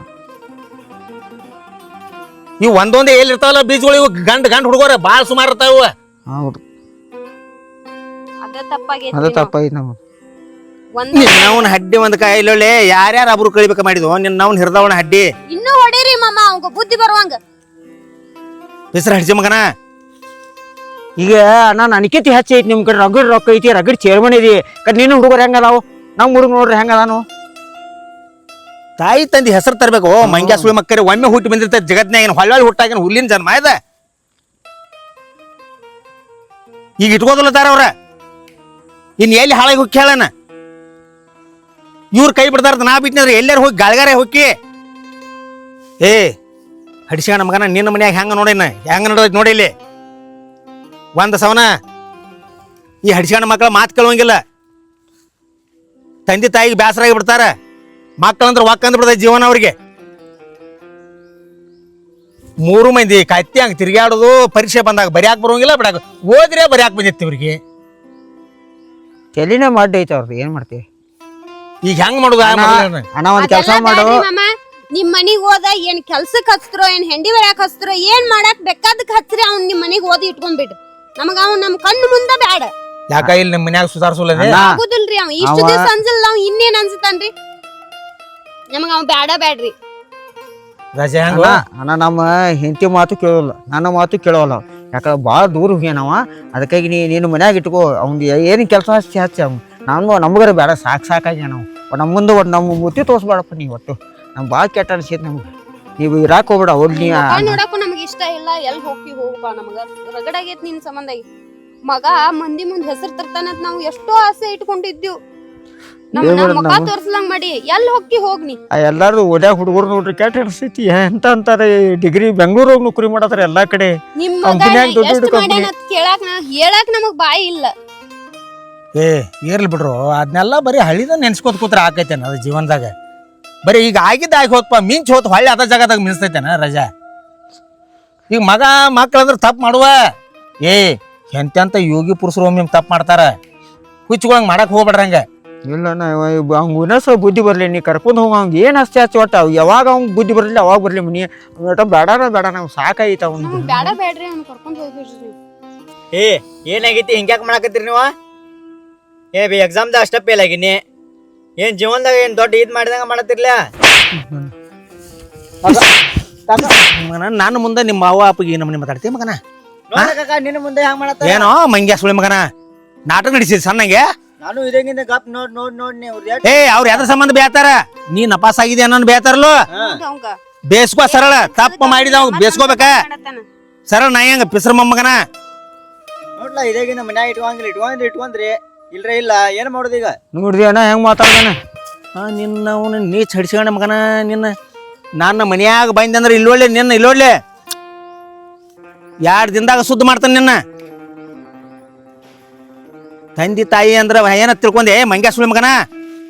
ಇವು ಒಂದೊಂದೇ ಎಲ್ಲಿ ಇರ್ತಾವಲ್ಲ ಬೀಜಗಳು, ಇವು ಗಂಡ್ ಹುಡುಗರ ಬಾಳ ಸುಮಾರು ಇರ್ತಾವ. ಹೌದು ಅದ ತಪ್ಪಾಗೈತಿ. ಅದ ತಪ್ಪ ಐತಿ ನಮ್ದು. ನಿನ್ನವನ ಹಡ್ಡಿ ಒಂದ್ ಕಾಯಿಲೊಳ್ಳೆ ಯಾರ್ಯಾರು ಅಬ್ರು ಕಳಿಬೇಕ ಮಾಡಿದ್ವು ನಿನ್ನವನ್ ಹಿರ್ದವನ ಹಡ್ಡಿ. ಇನ್ನೂ ಹೊಡೀರಿ ಮಾಮ, ಅವಂಗ ಬುದ್ಧಿ ಬರುವಂಗ. ಹೆಸರು ಹಡ್ಸಿ ಮಗನ. ಈಗ ನಾನು ಅನಿಕೆತಿ ಹೆಚ್ಚಿ ಐತಿ ನಿಮ್ ಕಡೆ. ರಗಡ್ ರೊಕ್ಕ ಐತಿ, ರಗಡ್ ಚೇರ್ಮನ್ ಐತಿ. ನಿನ್ನ ಹುಡುಗರು ಹೆಂಗದಾವು, ನಮ್ ಹುಡುಗ ನೋಡ್ರಿ ಹೆಂಗದಾನು. ತಾಯಿ ತಂದಿ ಹೆಸರು ತರ್ಬೇಕು. ಮಂಗ್ಯ ಸುಳಿ ಮಕ್ಕಳು ಒಮ್ಮೆ ಹುಟ್ಟಿ ಬಂದಿರ್ತೈತಿ ಜಗತ್ನಾಗ. ಏನು ಹೊಳ್ಳಿ ಹುಟ್ಟಾಗ ಹುಲ್ಲಿನ ಜನ್ಮ ಇದ. ಈಗ ಇಟ್ಕೋದಲ್ಲತಾರ ಅವ್ರ. ಇನ್ ಎಲ್ಲಿ ಹಾಳಾಗಿ ಹೋಗಿ ಕೇಳಣ. ಇವ್ರ ಕೈ ಬಿಡ್ತಾರ, ನಾ ಬಿಟ್ಟಿದ್ರೆ ಎಲ್ಲಾರು ಹೋಗಿ ಗಾಳಿಗಾರೆ ಹೋಗಿ. ಏ ಹಡಿಸ್ಯಾಣ ಮಗನ, ನಿನ್ನ ಮನ್ಯಾಗ ಹೆಂಗ ನೋಡಿನ ಹೆಂಗ ನೋಡೈತಿ ನೋಡಿ. ಇಲ್ಲಿ ಒಂದ್ ಸವನ ಈ ಹಡಿಸ್ಯಾಣ ಮಕ್ಕಳ ಮಾತು ಕೇಳುವಂಗಿಲ್ಲ. ತಂದೆ ತಾಯಿಗೆ ಬೇಸರಾಗಿ ಬಿಡ್ತಾರ. ಮಕ್ಕಳಂದ್ರ ವಾಕಂದ್ ಬಿಡ್ತೈತಿ ಜೀವನ ಅವ್ರಿಗೆ. 3 ಮಂದಿ ಕತ್ತಿ ಹಂಗ ತಿರ್ಗಾಡೋದು, ಪರೀಕ್ಷೆ ಬಂದಾಗ ಬರ್ಯಾಕ್ ಬರೋಂಗಿಲ್ಲ, ಬಿಡಾಕ ಓದ್ರೆ ಬರ್ಯಾಕ್ ಬಂದಿತ್ತು ಇವ್ರಿಗೆ. ತಲೆನೇ ಮಾಡಿ ಐತಿ ಅವ್ರದ್ದು, ಏನ್ ಮಾಡ್ತೀವಿ ಈಗ ಹೆಂಗ್ ಮಾಡುದ. ಅಣ್ಣ ಒಂದ್ ಕೆಲಸ ಮಾಡು. ನಿಮ್ ಮನಿಗ್ ಹೋದ ಏನ್ ಕೆಲ್ಸಕ್ ಹಚ್ತರೋ, ಏನ್ ಹೆಂಡಿ ಬರ್ಯಾಕ್ ಹಚ್ತರೋ, ಏನ್ ಮಾಡಾಕ್ ಬೇಕಾದಕ್ ಹಚ್ರಿ. ಅವ್ನ್ ನಿಮ್ ಮನಿಗ್ ಓದಿ ಇಟ್ಕೊಂಡ್ಬಿಡ್ರಿ. ನಮಗ ಅವ್ನ್ ನಮ್ ಕಣ್ಣು ಮುಂದ ಬ್ಯಾಡ. ಯಾಕ ಇಲ್ಲಿ ನಮ್ಮ ಮನ್ಯಾಗ ಸುಧಾರ್ಸೋಲ್ಲ ಆಗುದಿಲ್ರಿ. ಅವ್ ಇಷ್ಟು ದಿವಸ ಅಂಜಲ್ಲ, ಅವ್ ಇನ್ನೇನ್ ಅನ್ಸತಾನ್ರಿ. ನಮಗ ಅವ್ ಬ್ಯಾಡ್ರಿ. ರಜೆ ಹೆಂಗ ಅಣ್ಣ ನಮ್ಮ ಹೆಂಡತಿ ಮಾತು ಕೇಳೋಲ್ಲ, ನನ್ನ ಮಾತು ಕೇಳೋಲ್ಲ. ಯಾಕಂದ್ರೆ ಭಾಳ ದೂರ ಹೋಗ್ಯಾನವ. ಅದಕ್ಕಾಗಿ ನೀನು ಮನ್ಯಾಗ ಇಟ್ಕೋ. ಅವ್ನು ಏನು ಕೆಲಸ ಹಚ್ಚಿ ಅವ್ನು ನಮಗರ ಬೇಡ, ಸಾಕಾಗಿ ನಾವು ನಮ್ಮ ಮುಂದೆ ಒಟ್ಟು ನಮ್ಮ ಮುತ್ತಿ ತೋರಿಸ್ಬೇಡಪ್ಪ ನೀವು. ಒಟ್ಟು ನಮ್ಗೆ ಭಾಳ ಕೆಟ್ಟ ಅನ್ಸೈತಿ ನಮ್ಗೆ. ನೀವು ಇರಾಕ್ ಹೋಗ್ಬೇಡ. ಹೋಗ್ಲಿ ನೋಡಕ್ಕೂ ನಮ್ಗೆ ಇಷ್ಟ ಇಲ್ಲ. ಎಲ್ಲಿ ಹೋಗ್ಬಾ, ನಮಗ ರಗಡಾಗೈತಿ ನಿನ್ ಸಂಬಂಧ. ಮಗ ಮಂದಿ ಮುಂದ್ ಹೆಸರು ತರ್ತಾನಂತ ನಾವು ಎಷ್ಟೋ ಆಸೆ ಇಟ್ಕೊಂಡಿದ್ದೀವಿ. ಮುಖ ತೋರ್ಸ್ಲಂಗ್ ಮಾಡಿ ಎಲ್ಲಿ ಹೋಗ್ನಿ. ಎಲ್ಲಾರು ಓಡ್ಯಾಗ ಹುಡುಗರು ನೋಡ್ರಿ ಕೆಟ್ಟ ಅನ್ಸೈತಿ. ಎಂತ ಅಂತಾರೆ ಡಿಗ್ರಿ ಬೆಂಗಳೂರಾಗ ನೌಕರಿ ಮಾಡತಾರ ಎಲ್ಲಾ ಕಡೆ. ಹೇಳಕ್ ನಮಗ್ ಬಾಯಿ ಇಲ್ಲ. ಏ ಇರ್ಲಿ ಬಿಡ್ರು, ಅದನ್ನೆಲ್ಲ ಬರೀ ಹಳ್ಳಿದ ನೆನ್ಸ್ಕೋತ ಕೂತ್ರ ಆಕೈತೇನ ಅದ ಜೀವನದಾಗ. ಬರೀ ಈಗ ಆಗಿದ್ದ ಆಗಿ ಹೋತ್ಪ, ಮಿಂಚ್ ಹೋತ್ ಹೊಳ್ಳಿ ಅದ ಜಾಗದಾಗ ಮಿನ್ಸ್ತೈತೇನ ರಜಾ. ಈಗ ಮಕ್ಕಳಂದ್ರ ತಪ್ಪು ಮಾಡುವ. ಏ ಎಂತೆಂತ ಯೋಗಿ ಪುರುಷರು ಒಮ್ಮೆ ತಪ್ಪು ಮಾಡ್ತಾರ. ಹುಚ್ಚುಗಳಂಗೆ ಮಾಡಕ್ ಹೋಗ್ಬೇಡ್ರಂಗ. ಇಲ್ಲ ನಾ ಅವ್ನು ಇನ್ನೊಂದ್ಸಲ ಬುದ್ಧಿ ಬರಲಿ ನೀ ಕರ್ಕೊಂಡು ಹೋಗ ಅವ್ಗೆ ಏನು ಅಷ್ಟೇ ಹಚ್ಚಿ ಒಟ್ಟು ಯಾವಾಗ ಅವ್ನು ಬುದ್ಧಿ ಬರಲಿಲ್ಲ ಅವಾಗ ಬರಲಿ ಮನಿ ಒಟ್ಟು ಬೇಡ ನಾವು ಸಾಕಾಯ್ತು ಅವ್ನು ನಮ್ಗ್ ಬ್ಯಾಡ ಬೇಡ್ರಿ ಅವ್ನ ಕರ್ಕೊಂಡ್ ಹೋಗ್ಬಿಡ್ರಿ ನೀವು. ಏನಾಗೈತಿ ಹಿಂಗ್ಯಾಕೆ ಮಾಡಕತ್ತೀರಿ ನೀವು ಎಕ್ಸಾಮ್ದಾಗ ಅಷ್ಟ ಫೇಲ್ ಆಗಿನಿ ಏನು ಜೀವನದಾಗ ಏನು ದೊಡ್ಡ ಇದು ಮಾಡಿದಂಗ ಮಾಡತ್ತಿರ್ಲ ಮಗನ ನಾನು ಮುಂದೆ ನಿಮ್ಮ ಅವ್ವ ಅಪ್ಪಗೆ ನಮ್ಮನೆ ಮಾತಾಡ್ತೀವಿ ಮಗನ ನಿನ್ನ ಮುಂದೆ ಹೆಂಗ್ ಮಾಡತ್ತ ಏನೋ ಮಂಗ್ಯ ಸುಳಿ ಮಗನ ನಾಟಕ ನಡೆಸಿದ್ ಸಣ್ಣಗೆ ನಾನು ಇದಂಗಿಂದ ಗಪ್ ನೋಡ್ ನೀವು ಏ ಅವ್ರ ಯಾವ್ದ್ರ ಸಂಬಂಧ ಬೇತಾರ ನೀ ನಪಾಸ್ ಆಗಿದೆ ಅನ್ನೋ ಬೇತಾರಲ್ಲೋ ಹೌದ್ ಅವಂಗ ಬೇಸ್ಕೋ ಸರಳ ತಪ್ಪ ಮಾಡಿದ ಅವ್ ಬೇಸ್ಕೋಬೇಕ ಮಾಡತಾನ. ಸರಳ ನಾ ಹೆಂಗ ಪಿಸ್ರ ಮೊಮ್ಮಗನ ನೋಡ್ಲ ಇದಾಗಿಂದ ಮನ್ಯಾಗ ಇಟ್ಕೊಂಡ್ರಿ ಇಲ್ರೇ ಇಲ್ಲ ಏನ್ ಮಾಡೋದು ಈಗ ನೋಡಿದ್ವಿ ಅಣ್ಣ ಹೆಂಗೆ ಮಾತಾಡ್ದಾನೆ ನಿನ್ನ ಅವನು ನೀಚ್ ಹಡಿಸ್ಕೊಂಡ ಮಗನ ನಿನ್ನ ನನ್ನ ಮನ್ಯಾಗ ಬಂದಂದ್ರೆ ಇಲ್ಲೊಳ್ಳೆ ನಿನ್ನ ಇಲ್ಲೊಳ್ಳೆ 2 ದಿನದಾಗ ಸುದ್ದ ಮಾಡ್ತಾನೆ ನಿನ್ನ ತಂದಿ ತಾಯಿ ಅಂದ್ರ ಏನ ತಿಳ್ಕೊಂಡೆ ಮಂಗ್ಯ ಸುಳಿ ಮಗನ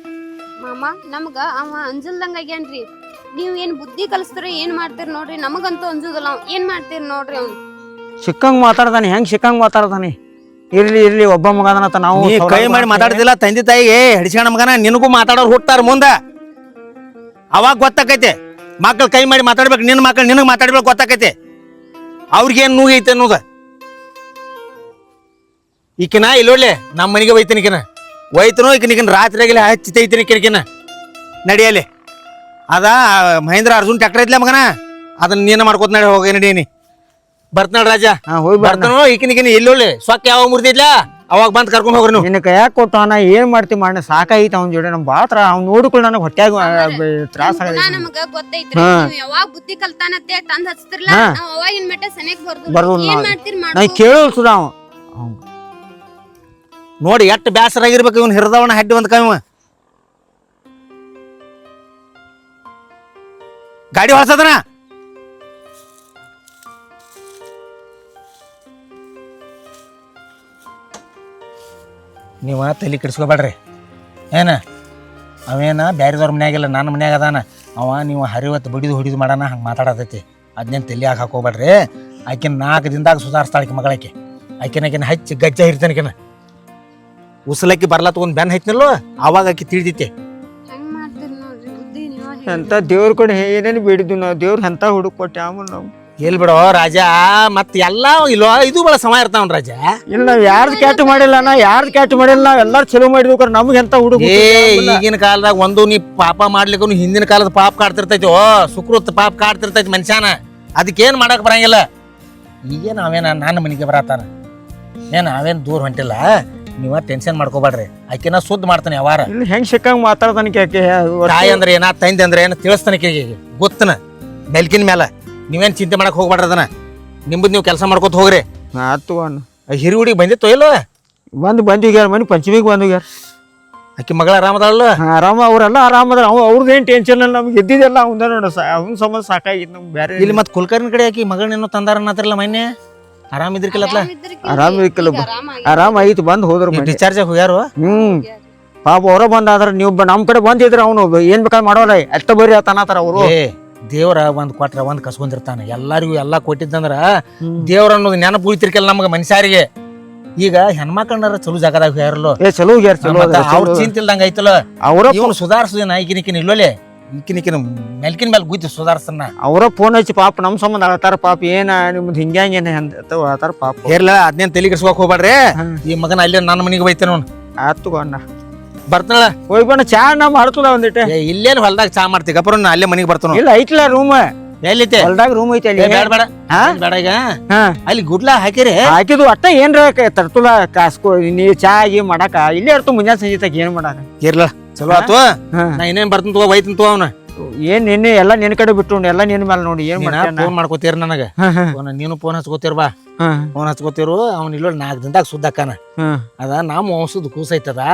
ಮಾಮ ನಮ್ಗ ಅವ ಅಂಜಲ್ದಂಗ ಆಗ್ಯಾನ್ರಿ. ನೀವ್ ಏನ್ ಬುದ್ಧಿ ಕಲಿಸ್ತೀರ ಏನ್ ಮಾಡ್ತೀರಿ ನೋಡ್ರಿ, ನಮಗಂತೂ ಅಂಜುದಿಲ್ಲ ಅವ್ ಏನ್ ಮಾಡ್ತೀರಿ ನೋಡ್ರಿ ಅವ್ನು. ಸಿಕ್ಕಂಗ್ ಮಾತಾಡ್ದಾನೆ ಹೆಂಗ್ ಸಿಕ್ಕಂಗ್ ಮಾತಾಡ್ದಾನೆ ಇರ್ಲಿ ಒಬ್ಬ ಮಗದನತ ನಾವು ನೀ ಕೈ ಮಾಡಿ ಮಾತಾಡ್ತಿಲ್ಲ ತಂದಿ ತಾಯಿಗೆ ಹಡಿಸ್ಕೊಂಡ ಮಗನ ನಿನಗೂ ಮಾತಾಡೋರು ಹುಟ್ಟಾರ ಮುಂದ ಅವಾಗ ಗೊತ್ತಾಕೈತೆ ಮಕ್ಳು ಕೈ ಮಾಡಿ ಮಾತಾಡ್ಬೇಕು ನಿನ್ನ ಮಕ್ಳು ನಿನಗೆ ಮಾತಾಡ್ಬೇಕು ಗೊತ್ತಾಕೈತೆ ಅವ್ರಿಗೇನು ನೂಗೈತೆ ಅನ್ನೋದ ಈಕಿನ ಇಲ್ಲೊಳ್ಳೆ ನಮ್ಮ ಮನೆಗೆ ಒಯ್ತೀನಿ ಈಕಿನ ಒಯ್ತನೋ ಈಕಿನ ರಾತ್ರಿಯಾಗಲಿ ಹಚ್ಚಿತೈತೀನಿ ಈಕಿನ ನಡಿಯಲ್ಲಿ ಅದ ಮಹೇಂದ್ರ ಅರ್ಜುನ್ ಟ್ರ್ಯಾಕ್ಟರ್ ಐತ್ಲೆ ಮಗನ ಅದನ್ನ ನೀನು ಮಾಡ್ಕೋತ ನಡಿ ಹೋಗಿ ನಡೀನಿ ಬರ್ತಾಳ ರಾಜ ಹೋಗಿ ಬರ್ತಾನೋ ಈಕಿನ ಇಲ್ಲೊಳ್ಳೆ ಸೊಕ್ಕ ಯಾವಾಗ ಮುರಿದಿದ್ಲ ಅವಾಗ ಬಂದು ಕರ್ಕೊಂಡು ಹೋಗ್ರಿ ನೀವು ನಿನ್ನ ಕೈಯಾಗ ಕೊಟ್ಟು ಅಣ್ಣ ಏನ್ ಮಾಡ್ತಿ ಮಾಡಿ ಸಾಕಾಯ್ತು ಅವ್ನ ಜೋಡಿ ನಮ್ ಬಾಳ ಅವ್ನು ನೋಡಿಕೊಳ್ಳ ನನಗೆ ಹೊಟ್ಯಾಗ ತ್ರಾಸ ಗುಣ ಆಗೈತಿ ನಮಗ ಗೊತ್ತೈತ್ರಿ. ನೀವ್ ಯಾವಾಗ ಬುದ್ಧಿ ಕಲ್ತಾನತ್ತೆ ತಂದ್ ಹಚ್ತಿರ್ಲ ನಾವ್ ಅವಾಗಿನ ಮಟ್ಟ ಸನೇಕ್ ಬರ್ದು ಬರ್ದು ಏನ್ ಮಾಡ್ತೀರಿ ನಾ ಮಾಡ್ಕೊ. ಕೇಳೋಲ್ ಸುಧಾ ಅವ ನೋಡಿ ಎಷ್ಟು ಬೇಸರ ಆಗಿರ್ಬೇಕು ಇವ್ನು ಹಿರಿದವನ ಹಡ್ಡಿ ಒಂದು ಕೈವ ಗಾಡಿ ಹೊಳ್ಸದನ ನೀವು ತಲೆ ಕೆಡಿಸ್ಕೋಬೇಡ್ರಿ ಏನ ಅವೇನ ಬ್ಯಾರಿದವ್ರ ಮನ್ಯಾಗಿಲ್ಲ ನನ್ನ ಮನ್ಯಾಗ ಅದಾನ ಅವ ನೀವು ಹರಿವತ್ತು ಬಡಿದು ಹೊಡಿದು ಮಾಡೋಣ ಹಂಗೆ ಮಾತಾಡತೈತಿ ಅದನ್ನೇನು ತಲೆಯಾಗ ಹಾಕೋಬೇಡ್ರಿ ಆಕಿನ 4 ದಿನದಾಗ ಸುಧಾರಿಸ್ತಾಳಕ್ಕೆ ಮಗಳಕ್ಕೆ ಆಕಿನ ಹಚ್ಚಿ ಗಜ್ಜ ಹಿರ್ತಾನಕಿನ ಉಸಲಕ್ಕಿ ಬರ್ಲಾ ತಗೊಂಡ್ ಬೆನ್ ಹೈತ್ನಲ್ಲೋ ಅವಾಗ ಆಕಿ ತಿಳಿದೈತಿ ಹೆಂಗ್ ಮಾಡ್ತೀರಿ ನೋಡ್ರಿ ಬುದ್ಧಿ ನೀವ ಎಂತ ದೇವ್ರ ಕಡೆ ಏನೇನು ಬೇಡಿದ್ವಿ ನಾವು ದೇವ್ರ ಎಂತ ಹುಡುಕ್ ಕೊಟ್ಟೆ ಆಮೇಲೆ ನಾವು ಎಲ್ ಬಿಡೋ ರಾಜ ಮತ್ ಎಲ್ಲ ಇಲ್ಲೋ ಇದು ಬಹಳ ಸಮಯ ಇರ್ತಾವನ್ ರಾಜ ಇಲ್ಲ ನಾವ್ ಯಾರ್ದು ಕ್ಯಾಟ್ ಮಾಡಿಲ್ಲ ನಾ ಯಾರ್ದು ಕ್ಯಾಟ್ ಮಾಡಿಲ್ಲ ನಾವ್ ಎಲ್ಲಾರು ಚಲೋ ಮಾಡಿದ್ವಿ ನಮ್ಗೆ ಎಂತ ಹುಡುಗ ಈಗಿನ ಕಾಲದಾಗ ಒಂದು ನೀ ಪಾಪ ಮಾಡ್ಲಿಕ್ಕೆ ಹಿಂದಿನ ಕಾಲದ ಪಾಪ ಕಾಡ್ತಿರ್ತೈತಿ ಓ ಸುಕೃತ್ ಪಾಪ ಕಾಡ್ತಿರ್ತೈತಿ ಮನುಷ್ಯನ ಅದಕ್ಕೇನ್ ಮಾಡಕ್ ಬರಂಗಿಲ್ಲ ಈಗೇನು ಅವೇನ ನನ್ನ ಮನೆಗೆ ಬರತಾನ ಏನ ಅವೇನ್ ದೂರ ಹೊಂಟಿಲ್ಲ ನೀವ ಟೆನ್ಷನ್ ಮಾಡ್ಕೋಬೇಡ್ರಿ ಆಕಿನ ಸುದ್ದ ಮಾಡ್ತಾನೆ ಯಾವಾರ ಇಲ್ಲಿ ಹೆಂಗ್ ಸಿಕ್ಕಂಗ್ ಮಾತಾಡ್ತಾನೆ ಕೇಕೆ ತಾಯಿ ಅಂದ್ರೆ ಏನ ತಂದೆ ಅಂದ್ರೆ ಏನ ತಿಳಿಸ್ತಾನೆ ಕೇಳಿಗೆ ಗೊತ್ತನ ಮೆಲ್ಕಿನ ಮೇಲೆ ನೀವೇನ್ ಚಿಂತೆ ಮಾಡಕ್ ಹೋಗ್ಬೇಡ್ರಿ ಅದನ್ನ ನಿಮ್ಮದ್ ನೀವು ಕೆಲಸ ಮಾಡ್ಕೊತ ಹೋಗ್ರಿ ಆತು ಅಣ್ಣ ಹಿರಿ ಹುಡುಗಿ ಬಂದಿತ್ತು ಇಲ್ಲೋ ಬಂದಿಗ್ಯಾರ ಮನೆ ಪಂಚಮಿಗೆ ಬಂದಿಗ್ಯಾರ ಆಕಿ ಮಗಳ ಆರಾಮದಾಳಲ್ಲ ಆರಾಮ ಅವ್ರೆಲ್ಲ ಆರಾಮದ್ರ ಅವ್ರದ್ದು ಏನ್ ಟೆನ್ಷನ್ ಇಲ್ಲ ನಮ್ಗೆ ಎದ್ದಿದ್ದೆಲ್ಲ ಅವಂದ ನೋಡ ಅವ್ನ ಸಂಬಂಧ ಸಾಕಾಗಿತ್ತು ನಮ್ಗೆ ಬೇರೆ ಇಲ್ಲಿ ಮತ್ ಕುಲ್ಕರ್ನ ಕಡೆ ಆಕಿ ಮಗಳನ್ನೇನೋ ತಂದಾರನ್ನತ್ತಿರಲ್ಲ ಮೊನ್ನೆ ಆರಾಮಿದ್ರಿಕಿಲ್ಲತ್ಲ ಆರಾಮ ಇರ್ಕಿಲ್ಲ ಆರಾಮ ಐತಿ ಬಂದ್ ಹೋದ್ರ ಮನೆ. ಡಿಸ್ಚಾರ್ಜ್ ಹೋಗ್ಯಾರು ಪಾಪ ಅವ್ರ ಬಂದಾದ್ರ ನೀವು ನಮ್ ಕಡೆ ಬಂದಿದ್ರ ಅವನು ಏನ್ ಬೇಕಾದ್ ಮಾಡೋಲ್ಲ ಎಷ್ಟ ಬರೀ ಆತನತಾರ ಅವರು ಏ ದೇವ್ರ ಒಂದ್ ಕೊಟ್ರ ಒಂದ್ ಕಸ್ಕೊಂಡಿರ್ತಾನ ಎಲ್ಲಾರಿಗೂ ಎಲ್ಲಾ ಕೊಟ್ಟಿದ್ದಂದ್ರ ದೇವ್ರ ಅನ್ನೋದು ನೆನಪು ಉಳಿತಿರ್ಕಲ್ಲ ನಮ್ಗ ಮನುಷ್ಯರಿಗೆ ಈಗ ಹೆಣ್ಮಕ್ಳನ್ನಾರ ಚಲೋ ಜಾಗದಾಗ ಹೋಗ್ಯಾರಲ್ಲೋ ಏ ಚಲೋ ಹೋಗ್ಯಾರ ಚಲೋ ಅವ್ರ ಚಿಂತಿಲ್ದಂಗ ಐತಲ್ಲ ಅವ್ರ ಇವನು ಸುಧಾರಿಸುದೇನ ಈಕಿನಿಕಿನ ಇಲ್ಲೋಲೆ ಈಕಿನಿಕಿನ ಮೆಲ್ಕಿನ ಮೇಲೆ ಗುದ್ದಿ ಸುಧಾರಿಸ್ತಾನ ಅವ್ರ ಫೋನ್ ಹಚ್ಚಿ ಪಾಪ ನಮ್ ಸಂಬಂಧ ಆಗತ್ತಾರ ಪಾಪ ಏನ ನಿಮ್ದು ಹಿಂಗ್ಯಾಂಗ ಆತಾರ ಪಾಪ ಹೇರ್ಲ ಅದ್ನೇನ್ ತಲೆ ಕೆಡ್ಸ್ಕೊಕ್ ಹೋಗ್ಬೇಡ್ರಿ ಈ ಮಗನ ಅಲ್ಲಿ ನನ್ನ ಮನೆಗೆ ಬೈತೇನ ಅವ್ನು ಆತು ಅಣ್ಣ ಬರ್ತಾಳ ಹೋಗಿ ಬಣ್ಣ ಚಾ ನಾ ಮಾಡ್ತದ ಒಂದಿಟ್ಟೆ ಇಲ್ಲೇನು ಹೊಲ್ದಾಗ ಚಾ ಮಾಡ್ತೀವಿ ಗಪ್ರ ಅಲ್ಲೇ ಮನೆಗೆ ಬರ್ತಾನ ಇಲ್ಲ ಐತ್ಲ ರೂಮ್ ಎಲ್ಲೈತೆ ಹೊಲ್ದಾಗ ರೂಮ್ ಐತಿ ಅಲ್ಲಿ ಬೇಡ ಬೇಡ ಹಾ? ಬೇಡ ಈಗ ಹಾ ಅಲ್ಲಿ ಗುಡ್ಲ ಹಾಕಿರಿ ಹಾಕಿದ್ವು ಅಟ್ಟ ಏನ್ರ ತರ್ತುಲ ಕಾಸ್ಕೊ ನೀ ಚಾ ಗಿ ಮಾಡಾಕ ಇಲ್ಲೇ ಇರ್ತು ಮುಂಜಾನೆ ಸಂಜೆ ತಗ ಏನ್ ಮಾಡಾಕ ಇರ್ಲ ಚಲೋ ಆತು ಹಾ. ನಾ ಇನ್ನೇನ್ ಬರ್ತೀನಿ ತಗೋ ಬೈತೀನಿ ತಗೋ ಅವನ ಏನ್ ನಿನ್ನೆ ಎಲ್ಲ ನಿನ್ ಕಡೆ ಬಿಟ್ಟು ಎಲ್ಲ ನಿನ್ ಮೇಲೆ ನೋಡಿ ಏನ್ ಮಾಡ್ತಾನ ಫೋನ್ ಮಾಡ್ಕೋತೀರ ನನಗ ನೀನು ಫೋನ್ ಹಚ್ಕೋತೀರ ಬಾ ಫೋನ್ ಹಚ್ಕೋತಿರು ಅವ್ನ ಇಲ್ಲೋ 4 ದಿನದಾಗ ಸುದ್ದಾಕನ ಅದ ನಮ್ಮ ವಂಶದ ಕೂಸೈತದ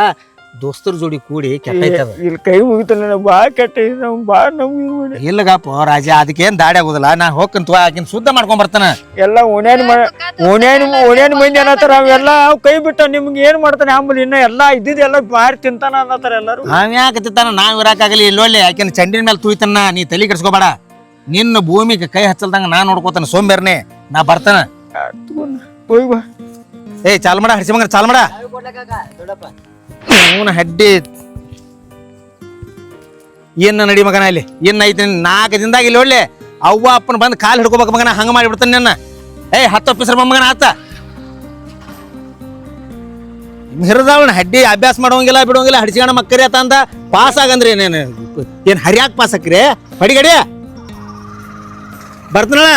ದೋಸ್ತರ ಜೋಡಿ ಕೂಡಿ ಕೆಟ್ಟೈತದ ಇಲ್ಲಿ ಕೈ ಮುಗಿತಲ್ಲ ಬಾ ಕೆಟ್ಟ ನಮ್ ಬಾ ನಮ್ಗೆ ಇಲ್ಲಗಪ್ಪ ರಾಜ ಅದಕ್ಕೇನ್ ದಾಡಿ ಆಗುದಿಲ್ಲ ನಾ ಹೋಗ್ಕಂತ ಆಕಿನ ಶುದ್ಧ ಮಾಡ್ಕೊಂಡ್ ಬರ್ತಾನ ಎಲ್ಲ ಓಣ್ಯಾನ ಮಂದಿ ಅನ್ನತ್ತಾರ ಅವೆಲ್ಲ ಕೈ ಬಿಟ್ಟ ನಿಮ್ಗೆ ಏನ್ ಮಾಡ್ತಾನೆ ಆಮೇಲೆ ಇನ್ನ ಎಲ್ಲಾ ಇದ್ದಿದ್ದೆಲ್ಲ ಬಾರಿ ತಿಂತಾನ ಅನ್ನತ್ತಾರ ಎಲ್ಲಾರು ನಾವ್ ಯಾಕೆ ತಿಂತಾನ ನಾವ್ ಇರಾಕಾಗಲಿ ಇಲ್ಲೊಳ್ಳೆ ಆಕಿನ ಚಂಡಿನ ಮೇಲೆ ತುಯ್ತಾನ ನೀ ತಲೆ ಕೆಡ್ಸ್ಕೋಬೇಡ ನಿನ್ನ ಭೂಮಿಗೆ ಕೈ ಹಚ್ಚಲ್ದಂಗ ನಾ ನೋಡ್ಕೋತಾನ ಸೋಂಬೇರ್ನೆ ನಾ ಬರ್ತಾನ ಹೋಗಿ ಬಾ ಏ ಚಾಲ್ ಮಾಡ ಹಡ್ಸಿ ಮಗ ಚಾಲ್ ಮಾಡ ಅವನ ಹಡ್ಡಿ ಏನ್ ನಡಿ ಮಗನ ಇಲ್ಲಿ ಏನ್ ಐತಿ 4 ದಿನದಾಗ ಇಲ್ಲಿ ಒಳ್ಳೆ ಅವ್ವ ಅಪ್ಪನ ಬಂದು ಕಾಲು ಹಿಡ್ಕೋಬೇಕು ಮಗನ ಹಂಗ ಮಾಡಿಬಿಡ್ತಾನೆ ನನ್ನ ಹತ್ತು ಆಫೀಸರ್ ಮಗನ ಆತ ಹಿರಿದವನ ಹಡ್ಡಿ ಅಭ್ಯಾಸ ಮಾಡೋಂಗಿಲ್ಲ ಬಿಡೋಂಗಿಲ್ಲ ಹಡ್ಸಿಗಣ ಮಕ್ಕರಿ ಆತ ಅಂತ ಪಾಸ್ ಆಗಂದ್ರಿ ಏನ್ ಹರಿಯಾಕ್ ಪಾಸ್ ಹಾಕ್ರಿ ಹೊಡಿಗಡಿ ಬರ್ತನಳ